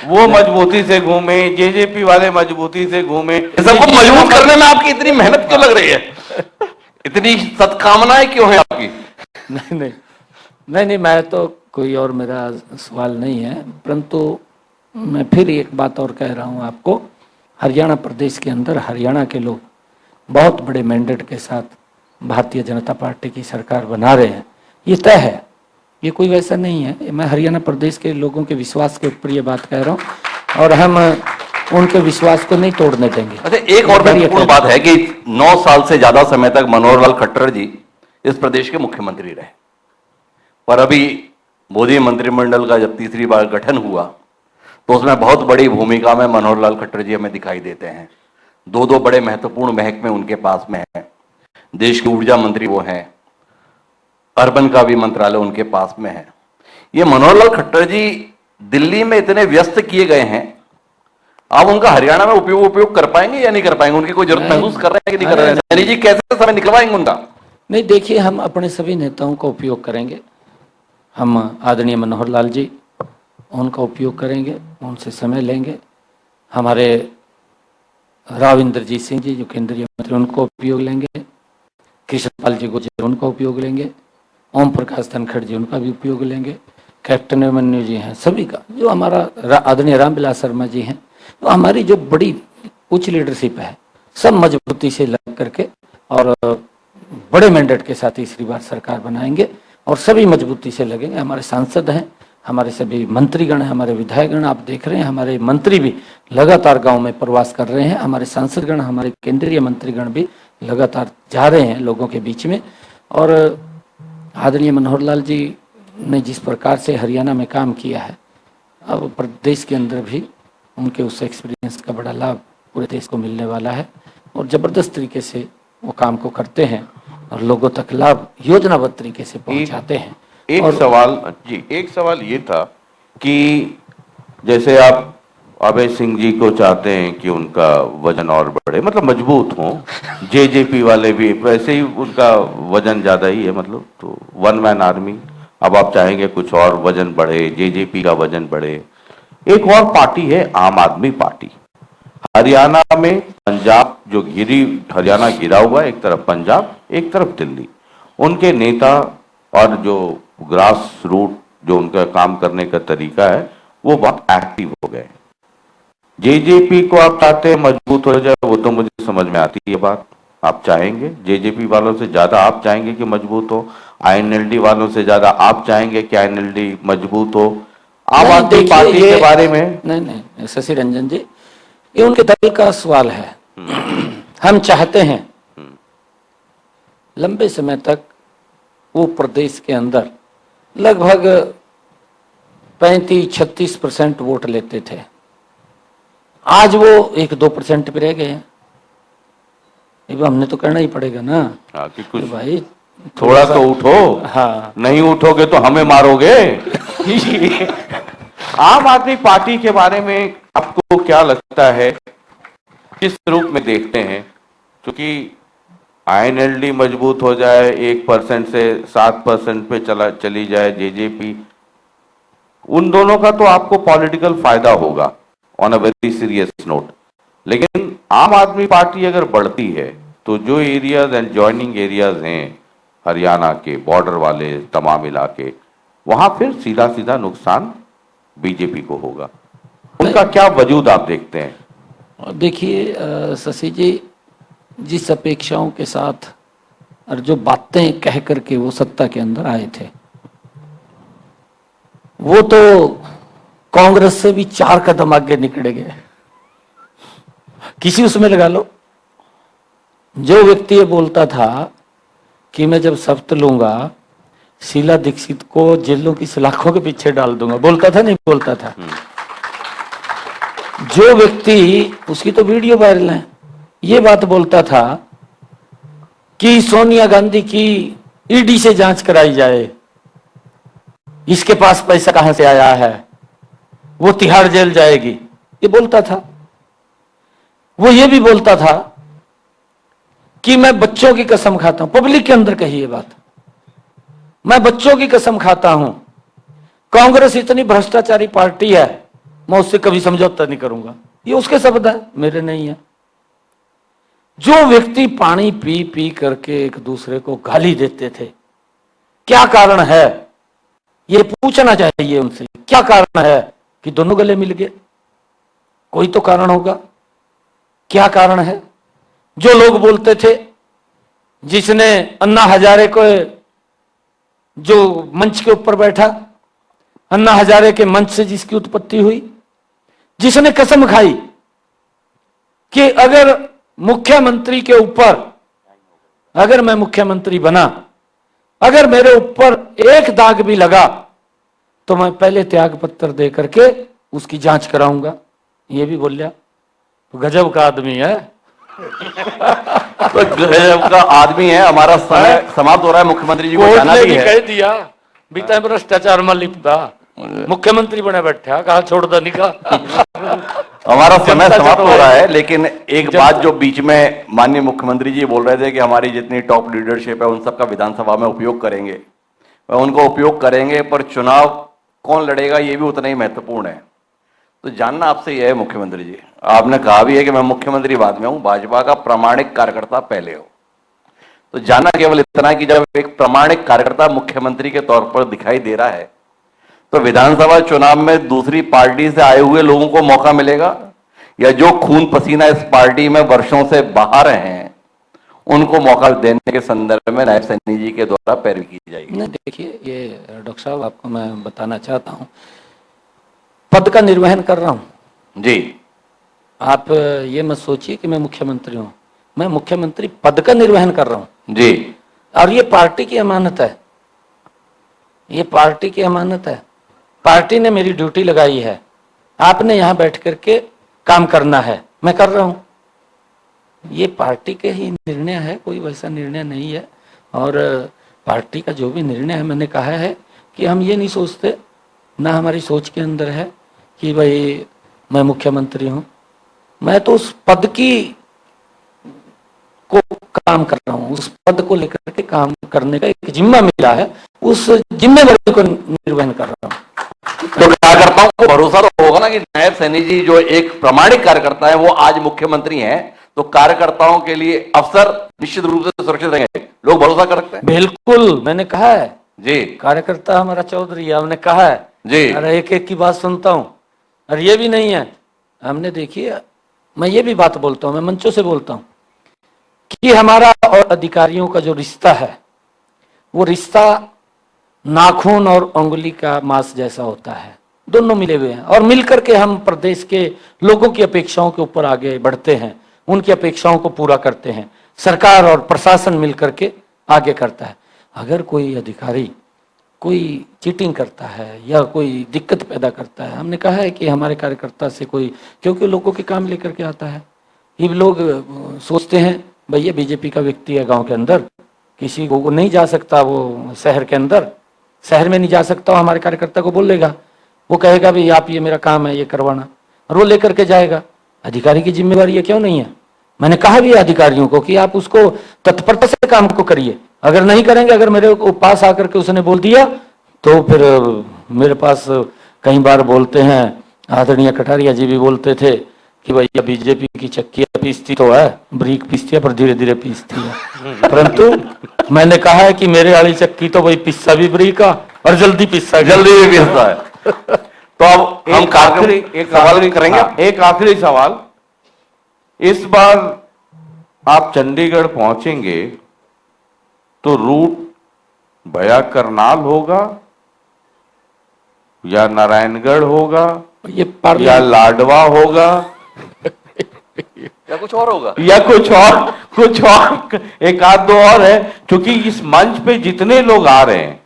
Speaker 2: वो मजबूती से घूमे, जेजेपी वाले मजबूती से घूमे।
Speaker 4: सबको मजबूत करने में आपकी इतनी मेहनत क्यों लग रही है? इतनी सत्कामनाएं क्यों है आपकी?
Speaker 3: नहीं, मैं तो कोई और मेरा सवाल नहीं है, परंतु मैं फिर एक बात और कह रहा हूं आपको। हरियाणा प्रदेश के अंदर हरियाणा के लोग बहुत बड़े मैंडेट के साथ भारतीय जनता पार्टी की सरकार बना रहे हैं, ये तय है। ये कोई वैसा नहीं है। मैं हरियाणा प्रदेश के लोगों के विश्वास के ऊपर ये बात कह रहा हूँ, और हम उनके विश्वास को नहीं तोड़ने देंगे।
Speaker 4: अच्छा, एक और महत्वपूर्ण बात है कि 9 साल से ज्यादा समय तक मनोहर लाल खट्टर जी इस प्रदेश के मुख्यमंत्री रहे, पर अभी मोदी मंत्रिमंडल का जब तीसरी बार गठन हुआ तो उसमें बहुत बड़ी भूमिका में मनोहर लाल खट्टर जी हमें दिखाई देते हैं। 2 बड़े महत्वपूर्ण महकमे उनके पास में है। देश के ऊर्जा मंत्री वो हैं, अर्बन का भी मंत्रालय उनके पास में है। ये मनोहर लाल खट्टर जी दिल्ली में इतने व्यस्त किए गए हैं, आप उनका हरियाणा में उपयोग कर पाएंगे या नहीं कर पाएंगे? उनकी कोई जरूरत महसूस कर रहे हैं कि नहीं कर रहे हैं? सैनी जी कैसे समय निकलवाएंगे उनका?
Speaker 3: नहीं, देखिए, हम अपने सभी नेताओं का उपयोग करेंगे। हम आदरणीय मनोहर लाल जी, उनका उपयोग करेंगे, उनसे समय लेंगे। हमारे राव इंद्रजीत सिंह जी जो केंद्रीय मंत्री, उनको उपयोग लेंगे। कृष्णपाल जी गुर्जर, उनका उपयोग लेंगे। ओम प्रकाश धनखड़ जी, उनका भी उपयोग लेंगे। कैप्टन अभिमन्यु जी हैं, सभी का। जो हमारा आदरणीय रामविलास शर्मा जी हैं, तो हमारी जो बड़ी उच्च लीडरशिप है, सब मजबूती से लग करके और बड़े मैंडेट के साथ तीसरी बार सरकार बनाएंगे, और सभी मजबूती से लगेंगे। हमारे सांसद हैं, हमारे सभी मंत्रीगण हैं, हमारे विधायकगण, आप देख रहे हैं हमारे मंत्री भी लगातार गांव में प्रवास कर रहे हैं। हमारे सांसदगण, हमारे केंद्रीय मंत्रीगण भी लगातार जा रहे हैं लोगों के बीच में। और आदरणीय मनोहर लाल जी ने जिस प्रकार से हरियाणा में काम किया है, अब प्रदेश के अंदर भी उनके उस एक्सपीरियंस का बड़ा लाभ पूरे देश को मिलने वाला है, और ज़बरदस्त तरीके से वो काम को करते हैं और लोगों तक लाभ योजनाबद्ध तरीके से पहुंचाते हैं।
Speaker 2: एक सवाल ये था कि जैसे आप अभय सिंह जी को चाहते हैं कि उनका वजन और बढ़े, मतलब मजबूत हो, जेजेपी वाले भी वैसे ही उनका वजन ज्यादा ही है, मतलब तो 1 मैन आर्मी। अब आप चाहेंगे कुछ और वजन बढ़े, जेजेपी का वजन बढ़े। एक और पार्टी है आम आदमी पार्टी, हरियाणा में, पंजाब जो हरियाणा घिरा हुआ है, एक तरफ पंजाब, एक तरफ दिल्ली। उनके नेता और जो ग्रास रूट जो उनका काम करने का तरीका है, वो बहुत एक्टिव हो गए। जेजेपी को आप चाहते हैं मजबूत हो जाए, वो तो मुझे समझ में आती है बात। आप चाहेंगे, जेजेपी वालों से ज्यादा आप चाहेंगे कि मजबूत हो। आईएनएलडी वालों से ज्यादा आप चाहेंगे कि आईएनएलडी मजबूत हो? आम
Speaker 3: नहीं,
Speaker 2: आदमी
Speaker 3: देखिए,
Speaker 2: पार्टी
Speaker 3: ये-
Speaker 2: के बारे में
Speaker 3: नहीं शशि रंजन जी, ये उनके दल का सवाल है। हम चाहते हैं लंबे समय तक वो प्रदेश के अंदर लगभग 35-36% वोट लेते थे। आज वो 1-2% पे रह गए हैं। ये भी हमने तो करना ही पड़ेगा ना
Speaker 2: कि
Speaker 3: कि
Speaker 2: कुछ
Speaker 3: भाई
Speaker 2: थोड़ा तो उठो।
Speaker 3: हाँ,
Speaker 2: नहीं उठोगे तो हमें मारोगे। आम आदमी पार्टी के बारे में आपको क्या लगता है, किस रूप में देखते हैं? क्योंकि आईएनएलडी मजबूत हो जाए, 1% से 7% पे चली जाए जेजेपी, उन दोनों का तो आपको पॉलिटिकल फायदा होगा on a very serious note. लेकिन आम आदमी पार्टी अगर बढ़ती है तो जो एरियाज एंड जॉइनिंग एरियाज हैं हरियाणा के बॉर्डर वाले तमाम इलाके, वहां फिर सीधा सीधा नुकसान बीजेपी को होगा। उनका क्या वजूद आप देखते हैं?
Speaker 3: और देखिए शशि जी, जिस अपेक्षाओं के साथ और जो बातें कह करके वो सत्ता के अंदर आए थे, वो तो कांग्रेस से भी 4 कदम आगे निकल गए। किसी उसमें लगा लो, जो व्यक्ति ये बोलता था कि मैं जब शपथ लूंगा शीला दीक्षित को जेलों की सलाखों के पीछे डाल दूंगा, बोलता था नहीं बोलता था? जो व्यक्ति, उसकी तो वीडियो वायरल है, ये बात बोलता था कि सोनिया गांधी की ईडी से जांच कराई जाए, इसके पास पैसा कहां से आया है, वो तिहाड़ जेल जाएगी, ये बोलता था। वो ये भी बोलता था कि मैं बच्चों की कसम खाता हूं, पब्लिक के अंदर कही ये बात, मैं बच्चों की कसम खाता हूं, कांग्रेस इतनी भ्रष्टाचारी पार्टी है, मैं उससे कभी समझौता नहीं करूंगा। ये उसके शब्द है, मेरे नहीं है। जो व्यक्ति पानी पी पी करके एक दूसरे को गाली देते थे, क्या कारण है ये पूछना चाहिए उनसे। क्या कारण है कि दोनों गले मिल गए? कोई तो कारण होगा। क्या कारण है? जो लोग बोलते थे, जिसने अन्ना हजारे को, जो मंच के ऊपर बैठा, अन्ना हजारे के मंच से जिसकी उत्पत्ति हुई, जिसने कसम खाई कि अगर मुख्यमंत्री के ऊपर, अगर मैं मुख्यमंत्री बना, अगर मेरे ऊपर एक दाग भी लगा तो मैं पहले त्याग पत्र दे करके उसकी जांच कराऊंगा, ये भी बोल लिया। तो गजब का आदमी है।
Speaker 4: तो गजब का आदमी है। हमारा समय समाप्त हो रहा है, मुख्यमंत्री जी को
Speaker 3: कोर्ट
Speaker 4: जाना
Speaker 3: ने
Speaker 4: भी
Speaker 3: भी
Speaker 4: है।
Speaker 3: कह दिया बीता भ्रष्टाचार में लिपटा, मुख्यमंत्री बने बैठा, कहा छोड़ दो निका।
Speaker 4: हमारा समय
Speaker 3: जनता
Speaker 4: समाप्त हो
Speaker 3: चटवाई।
Speaker 4: रहा है, लेकिन एक बात जो बीच में माननीय मुख्यमंत्री जी बोल रहे थे कि हमारी जितनी टॉप लीडरशिप है उन सबका विधानसभा में उपयोग करेंगे, वह उनको उपयोग करेंगे, पर चुनाव कौन लड़ेगा ये भी उतना ही महत्वपूर्ण है। तो जानना आपसे यह है मुख्यमंत्री जी, आपने कहा भी है कि मैं मुख्यमंत्री बाद में हूं, भाजपा का प्रामाणिक कार्यकर्ता पहले हो, तो जानना केवल इतना कि जब एक प्रामाणिक कार्यकर्ता मुख्यमंत्री के तौर पर दिखाई दे रहा है, तो विधानसभा चुनाव में दूसरी पार्टी से आए हुए लोगों को मौका मिलेगा, या जो खून पसीना इस पार्टी में वर्षों से बहा रहे हैं उनको मौका देने के संदर्भ में नायब सैनी जी के द्वारा पैरवी की जाएगी?
Speaker 3: नहीं, देखिए, ये डॉक्टर साहब आपको मैं बताना चाहता हूं, पद का निर्वहन कर रहा हूं
Speaker 4: जी।
Speaker 3: आप ये मत सोचिए कि मैं मुख्यमंत्री हूं, मैं मुख्यमंत्री पद का निर्वहन कर रहा हूं
Speaker 4: जी।
Speaker 3: और ये पार्टी की अमानत है, ये पार्टी की अमानत है। पार्टी ने मेरी ड्यूटी लगाई है, आपने यहां बैठ करके काम करना है, मैं कर रहा हूं। ये पार्टी के ही निर्णय है, कोई वैसा निर्णय नहीं है। और पार्टी का जो भी निर्णय है, मैंने कहा है कि हम ये नहीं सोचते, ना हमारी सोच के अंदर है कि भाई मैं मुख्यमंत्री हूं, मैं तो उस पद की को काम कर रहा हूं, उस पद को लेकर के काम करने का एक जिम्मा मिला है, उस जिम्मेदारी को निर्वहन कर रहा हूं।
Speaker 4: तो कार्यकर्ताओं को भरोसा तो होगा ना कि नायब सैनी जी जो एक प्रामाणिक कार्यकर्ता है वो आज मुख्यमंत्री हैं, तो कार्यकर्ताओं के लिए अवसर निश्चित रूप से सुरक्षित रहेंगे, लोग भरोसा कर सकते हैं।
Speaker 3: बिल्कुल, मैंने कहा है
Speaker 4: जी।
Speaker 3: कार्यकर्ता हमारा चौधरी है, हमने कहा है
Speaker 4: जी।
Speaker 3: अरे एक एक की बात सुनता हूं, और ये भी नहीं है, हमने देखिए, मैं ये भी बात बोलता हूं, मैं मंचों से बोलता हूं कि हमारा और अधिकारियों का जो रिश्ता है वो रिश्ता नाखून और उंगली का मांस जैसा होता है, दोनों मिले हुए हैं और मिलकर के हम प्रदेश के लोगों की अपेक्षाओं के ऊपर आगे बढ़ते हैं, उनकी अपेक्षाओं को पूरा करते हैं। सरकार और प्रशासन मिलकर के आगे करता है। अगर कोई अधिकारी कोई चीटिंग करता है या कोई दिक्कत पैदा करता है, हमने कहा है कि हमारे कार्यकर्ता से कोई, क्योंकि लोगों के काम लेकर के आता है, ये लोग सोचते हैं भैया बीजेपी का व्यक्ति है, गांव के अंदर किसी को नहीं जा सकता, वो शहर के अंदर, शहर में नहीं जा सकता, हमारे कार्यकर्ता को बोलेगा, वो कहेगा भाई आप ये मेरा काम है ये करवाना, और वो लेकर के जाएगा। अधिकारी की जिम्मेवारी है, क्यों नहीं है? मैंने कहा भी है अधिकारियों को कि आप उसको तत्परता से काम को करिए। अगर नहीं करेंगे, अगर मेरे पास आकर के उसने बोल दिया तो फिर मेरे पास कई बार बोलते हैं, आदरणीय कटारिया जी भी बोलते थे कि भैया बीजेपी की चक्की पीसती तो है, ब्रीक पीसती है पर धीरे धीरे पीसती है। परंतु मैंने कहा है कि मेरे वाली चक्की तो भाई पिस्सा भी ब्रीक का और जल्दी पिस्सा
Speaker 4: जल्दी भी पीसता है। तो अब हम
Speaker 2: एक सवाल करेंगे। एक आखिरी सवाल, इस बार आप चंडीगढ़ पहुंचेंगे तो रूट भया करनाल होगा या नारायणगढ़ होगा या लाडवा होगा
Speaker 4: या कुछ और होगा
Speaker 2: या कुछ और एक आध दो और है? क्योंकि इस मंच पे जितने लोग आ रहे हैं,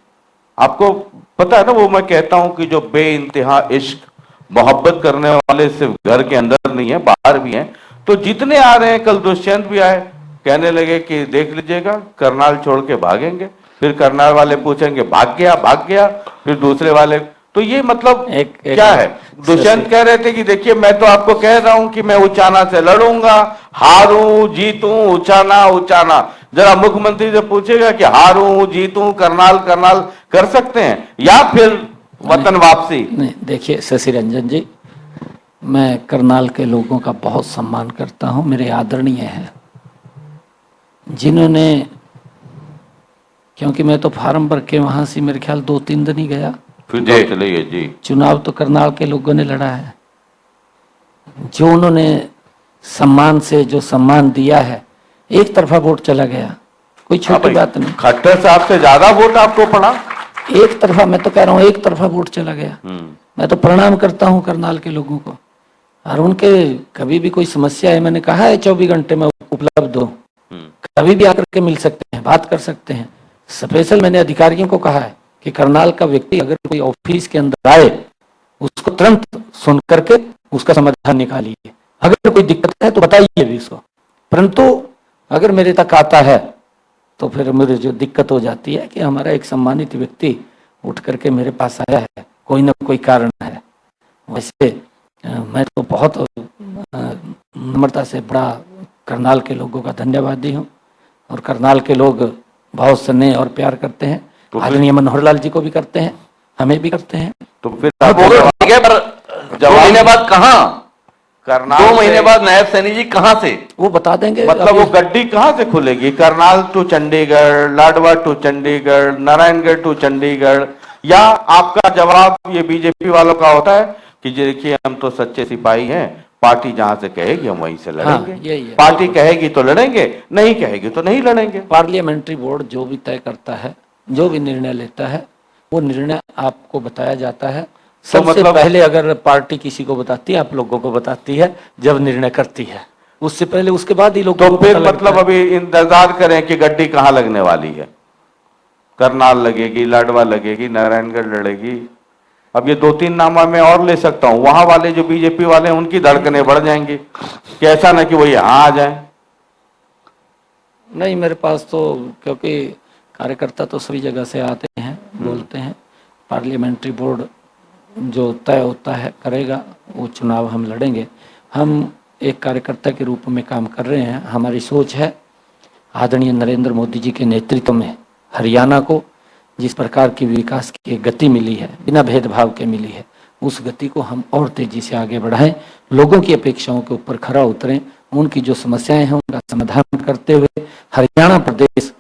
Speaker 2: आपको पता है ना, वो मैं कहता हूं कि जो बेइंतहा इश्क मोहब्बत करने वाले सिर्फ घर के अंदर नहीं है, बाहर भी हैं। तो जितने आ रहे हैं, कल दुष्यंत भी आए, कहने लगे कि देख लीजिएगा करनाल छोड़ के भागेंगे, फिर करनाल वाले पूछेंगे भाग गया, फिर दूसरे वाले। तो ये मतलब क्या है? दुष्यंत कह रहे थे कि देखिए मैं तो आपको कह रहा हूं कि मैं उचाना से लड़ूंगा, हारूं जीतूं, उचाना। जरा मुख्यमंत्री से पूछेगा कि हारूं जीतूं करनाल कर सकते हैं या फिर वतन वापसी?
Speaker 3: नहीं, देखिए शशि रंजन जी, मैं करनाल के लोगों का बहुत सम्मान करता हूं, मेरे आदरणीय हैं, जिन्होंने, क्योंकि मैं तो फार्म भर के वहां से मेरे ख्याल 2-3 दिन ही गया,
Speaker 2: फिर चलिए जी।
Speaker 3: चुनाव तो करनाल के लोगों ने लड़ा है, जो उन्होंने सम्मान से जो सम्मान दिया है, एक तरफा वोट चला गया, कोई छोटी बात नहीं।
Speaker 2: खट्टर साहब से ज्यादा वोट आपको पड़ा?
Speaker 3: एक तरफा, मैं तो कह रहा हूँ एक तरफा वोट चला गया। मैं तो प्रणाम करता हूँ करनाल के लोगों को, और उनके कभी भी कोई समस्या है, मैंने कहा है 24 घंटे में उपलब्ध हो, कभी भी आकर के मिल सकते हैं, बात कर सकते हैं। स्पेशल मैंने अधिकारियों को कहा है कि करनाल का व्यक्ति अगर कोई ऑफिस के अंदर आए, उसको तुरंत सुन करके उसका समाधान निकालिए, अगर कोई दिक्कत है तो बताइए भी उसको। परंतु अगर मेरे तक आता है तो फिर मेरे जो दिक्कत हो जाती है कि हमारा एक सम्मानित व्यक्ति उठ करके मेरे पास आया है, कोई ना कोई कारण है। वैसे मैं तो बहुत नम्रता से बड़ा करनाल के लोगों का धन्यवादी हूँ, और करनाल के लोग बहुत स्नेह और प्यार करते हैं, तो आदरणीय मनोहर लाल जी को भी करते हैं, हमें भी करते हैं।
Speaker 2: तो फिर
Speaker 4: ठीक है, पर 2 महीने बाद कहाँ
Speaker 2: करनाल
Speaker 4: 2 महीने बाद नायब सैनी जी कहाँ से?
Speaker 3: वो बता देंगे।
Speaker 2: मतलब वो गड्डी कहाँ से खुलेगी? Karnal to Chandigarh, Ladwa to Chandigarh, Naraingarh to Chandigarh, या आपका जवाब ये बीजेपी वालों का होता है कि देखिए हम तो सच्चे सिपाही हैं, पार्टी जहां से कहेगी हम वहीं से लड़ेंगे।
Speaker 3: हाँ, यही है।
Speaker 2: पार्टी कहेगी तो लड़ेंगे, नहीं कहेगी तो नहीं लड़ेंगे।
Speaker 3: पार्लियामेंट्री बोर्ड जो भी तय करता है, जो भी निर्णय लेता है, वो निर्णय आपको बताया जाता है। सबसे
Speaker 2: मतलब
Speaker 3: पहले अगर पार्टी किसी को बताती है, आप लोगों को बताती है जब निर्णय करती है, उससे पहले उसके बाद ही लोग।
Speaker 2: तो फिर मतलब अभी इंतजार करें कि गड्डी कहाँ लगने वाली है? करनाल लगेगी, लाडवा लगेगी, नारायणगढ़ लड़ेगी। अब ये 2-3 नामा मैं और ले सकता हूं, वहां वाले जो बीजेपी वाले हैं उनकी धड़कनें बढ़ जाएंगी कि ऐसा ना कि वो यहां आ जाए।
Speaker 3: नहीं, मेरे पास तो, क्योंकि कार्यकर्ता तो सभी जगह से आते हैं, बोलते हैं, पार्लियामेंट्री बोर्ड जो तय होता है करेगा, वो चुनाव हम लड़ेंगे। हम एक कार्यकर्ता के रूप में काम कर रहे हैं। हमारी सोच है आदरणीय नरेंद्र मोदी जी के नेतृत्व में हरियाणा को जिस प्रकार की विकास की गति मिली है, बिना भेदभाव के मिली है, उस गति को हम और तेजी से आगे बढ़ाएं, लोगों की अपेक्षाओं के ऊपर खरा उतरें, उनकी जो समस्याएं हैं उनका समाधान करते हुए हरियाणा प्रदेश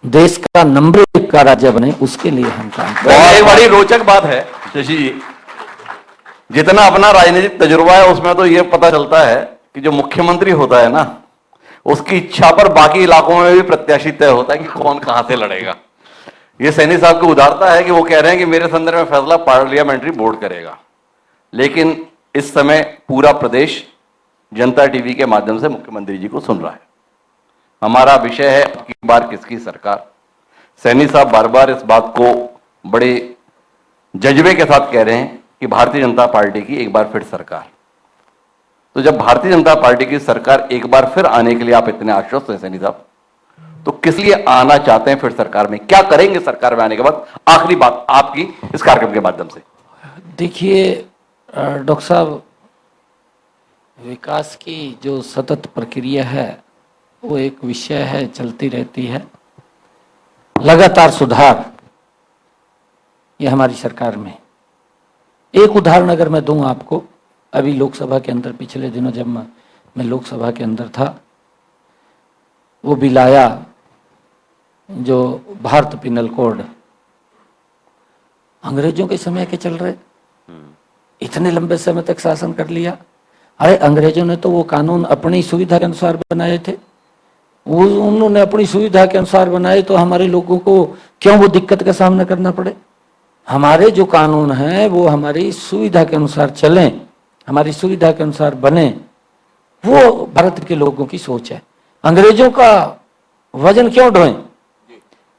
Speaker 3: देश का नंबर 1 का राज्य बने, उसके लिए हम काम करें।
Speaker 4: एक बड़ी रोचक बात है शशि जी, जितना अपना राजनीतिक तजुर्बा है उसमें तो ये पता चलता है कि जो मुख्यमंत्री होता है ना, उसकी इच्छा पर बाकी इलाकों में भी प्रत्याशी तय होता है कि कौन कहां से लड़ेगा। ये सैनी साहब की उदारता है कि वो कह रहे हैं कि मेरे संदर्भ में फैसला पार्लियामेंट्री बोर्ड करेगा, लेकिन इस समय पूरा प्रदेश जनता टीवी के माध्यम से मुख्यमंत्री जी को सुन रहा है। हमारा विषय है अब की बार किसकी सरकार। सैनी साहब बार बार इस बात को बड़े जज्बे के साथ कह रहे हैं कि भारतीय जनता पार्टी की एक बार फिर सरकार। तो जब भारतीय जनता पार्टी की सरकार एक बार फिर आने के लिए आप इतने आश्वस्त हैं सैनी साहब, तो किस लिए आना चाहते हैं फिर सरकार में? क्या करेंगे सरकार में आने के बाद? आखिरी बात आपकी इस कार्यक्रम के माध्यम से।
Speaker 3: देखिए डॉक्टर साहब, विकास की जो सतत प्रक्रिया है वो एक विषय है, चलती रहती है। लगातार सुधार ये हमारी सरकार में। एक उदाहरण अगर मैं दूं आपको, अभी लोकसभा के अंदर पिछले दिनों जब मैं लोकसभा के अंदर था, वो बिल आया जो भारत पिनल कोड, अंग्रेजों के समय के चल रहे, इतने लंबे समय तक शासन कर लिया। अरे अंग्रेजों ने तो वो कानून अपनी सुविधा के अनुसार बनाए थे, वो उन्होंने अपनी सुविधा के अनुसार बनाए, तो हमारे लोगों को क्यों वो दिक्कत का सामना करना पड़े? हमारे जो कानून हैं वो हमारी सुविधा के अनुसार चलें, हमारी सुविधा के अनुसार बने, वो भारत के लोगों की सोच है। अंग्रेजों का वजन क्यों ढोएं?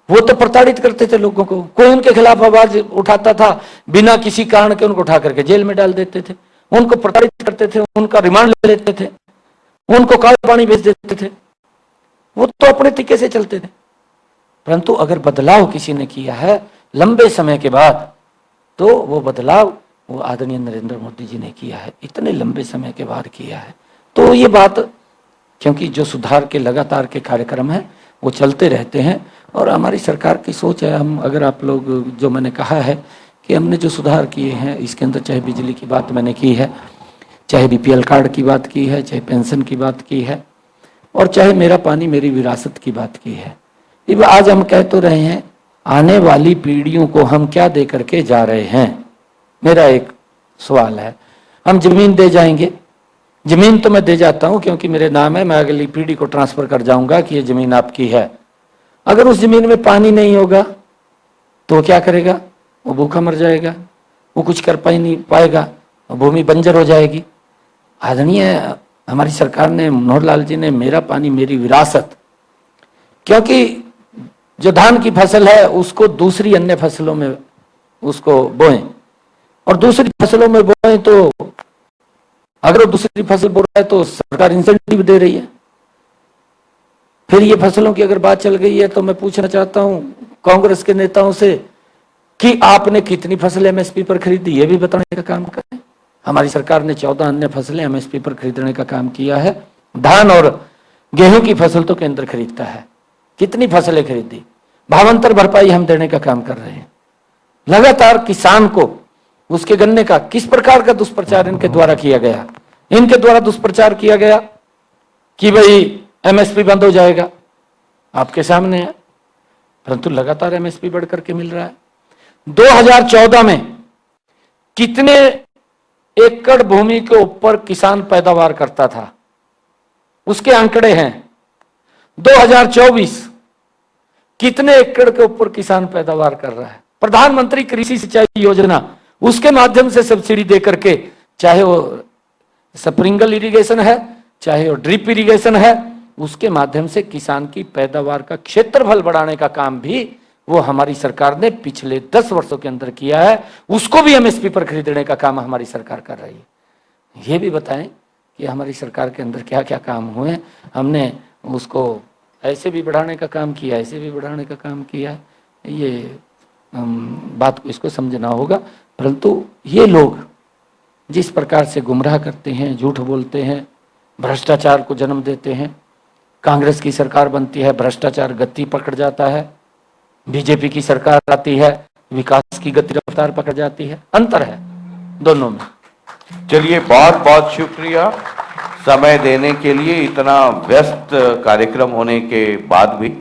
Speaker 3: वो तो प्रताड़ित करते थे लोगों को। कोई उनके खिलाफ आवाज उठाता था, बिना किसी कारण के उनको उठा करके जेल में डाल देते थे, उनको प्रताड़ित करते थे, उनका रिमांड ले लेते थे, उनको काले पानी भेज देते थे। वो तो अपने तरीके से चलते थे। परंतु अगर बदलाव किसी ने किया है लंबे समय के बाद, तो वो बदलाव वो आदरणीय नरेंद्र मोदी जी ने किया है, इतने लंबे समय के बाद किया है। तो ये बात, क्योंकि जो सुधार के लगातार के कार्यक्रम हैं वो चलते रहते हैं, और हमारी सरकार की सोच है। हम अगर आप लोग, जो मैंने कहा है कि हमने जो सुधार किए हैं इसके अंदर, चाहे बिजली की बात मैंने की है, चाहे बीपीएल कार्ड की बात की है, चाहे पेंशन की बात की है, और चाहे मेरा पानी मेरी विरासत की बात की है। आज हम कह तो रहे हैं, आने वाली पीढ़ियों को हम क्या दे करके जा रहे हैं? मेरा एक सवाल है। हम जमीन दे जाएंगे, जमीन तो मैं दे जाता हूं क्योंकि मेरे नाम है, मैं अगली पीढ़ी को ट्रांसफर कर जाऊंगा कि ये जमीन आपकी है। अगर उस जमीन में पानी नहीं होगा तो क्या करेगा? वो भूखा मर जाएगा, वो कुछ कर नहीं पाएगा, भूमि बंजर हो जाएगी। आदरणीय हमारी सरकार ने, मनोहर लाल जी ने, मेरा पानी मेरी विरासत, क्योंकि जो धान की फसल है उसको दूसरी अन्य फसलों में उसको बोएं, और दूसरी फसलों में बोएं तो अगर वो दूसरी फसल बो रहा है तो सरकार इंसेंटिव दे रही है। फिर ये फसलों की अगर बात चल गई है तो मैं पूछना चाहता हूं कांग्रेस के नेताओं से कि आपने कितनी फसलें एमएसपी पर खरीदी, ये भी बताने का काम करें। हमारी सरकार ने 14 अन्य फसलें एमएसपी पर खरीदने का काम किया है। धान और गेहूं की फसल तो केंद्र खरीदता है, कितनी फसलें खरीदी, भावांतर भरपाई हम देने का काम कर रहे हैं। लगातार किसान को उसके गन्ने का किस प्रकार का दुष्प्रचार इनके द्वारा किया गया, इनके द्वारा दुष्प्रचार किया गया कि भाई एमएसपी बंद हो जाएगा, आपके सामने है। परंतु लगातार एमएसपी बढ़ करके मिल रहा है। 2014 में कितने एकड़ भूमि के ऊपर किसान पैदावार करता था, उसके आंकड़े हैं। 2024 कितने एकड़ के ऊपर किसान पैदावार कर रहा है। प्रधानमंत्री कृषि सिंचाई योजना, उसके माध्यम से सब्सिडी दे करके, चाहे वो स्प्रिंकल इरिगेशन है, चाहे वो ड्रिप इरिगेशन है, उसके माध्यम से किसान की पैदावार का क्षेत्रफल बढ़ाने का काम भी वो हमारी सरकार ने पिछले 10 वर्षों के अंदर किया है। उसको भी एमएसपी पर खरीदने का काम हमारी सरकार कर रही है। ये भी बताएं कि हमारी सरकार के अंदर क्या क्या काम हुए। हमने उसको ऐसे भी बढ़ाने का काम किया, ऐसे भी बढ़ाने का काम किया। ये बात को इसको समझना होगा। परंतु ये लोग जिस प्रकार से गुमराह करते हैं, झूठ बोलते हैं, भ्रष्टाचार को जन्म देते हैं। कांग्रेस की सरकार बनती है, भ्रष्टाचार गति पकड़ जाता है। बीजेपी की सरकार आती है, विकास की गति रफ्तार पकड़ जाती है। अंतर है दोनों में।
Speaker 2: चलिए, बहुत बहुत शुक्रिया समय देने के लिए। इतना व्यस्त कार्यक्रम होने के बाद भी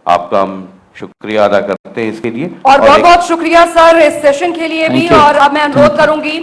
Speaker 2: आपका हम शुक्रिया अदा करते हैं इसके लिए।
Speaker 1: और बहुत बहुत शुक्रिया सर इस सेशन के लिए भी। और अब मैं अनुरोध करूंगी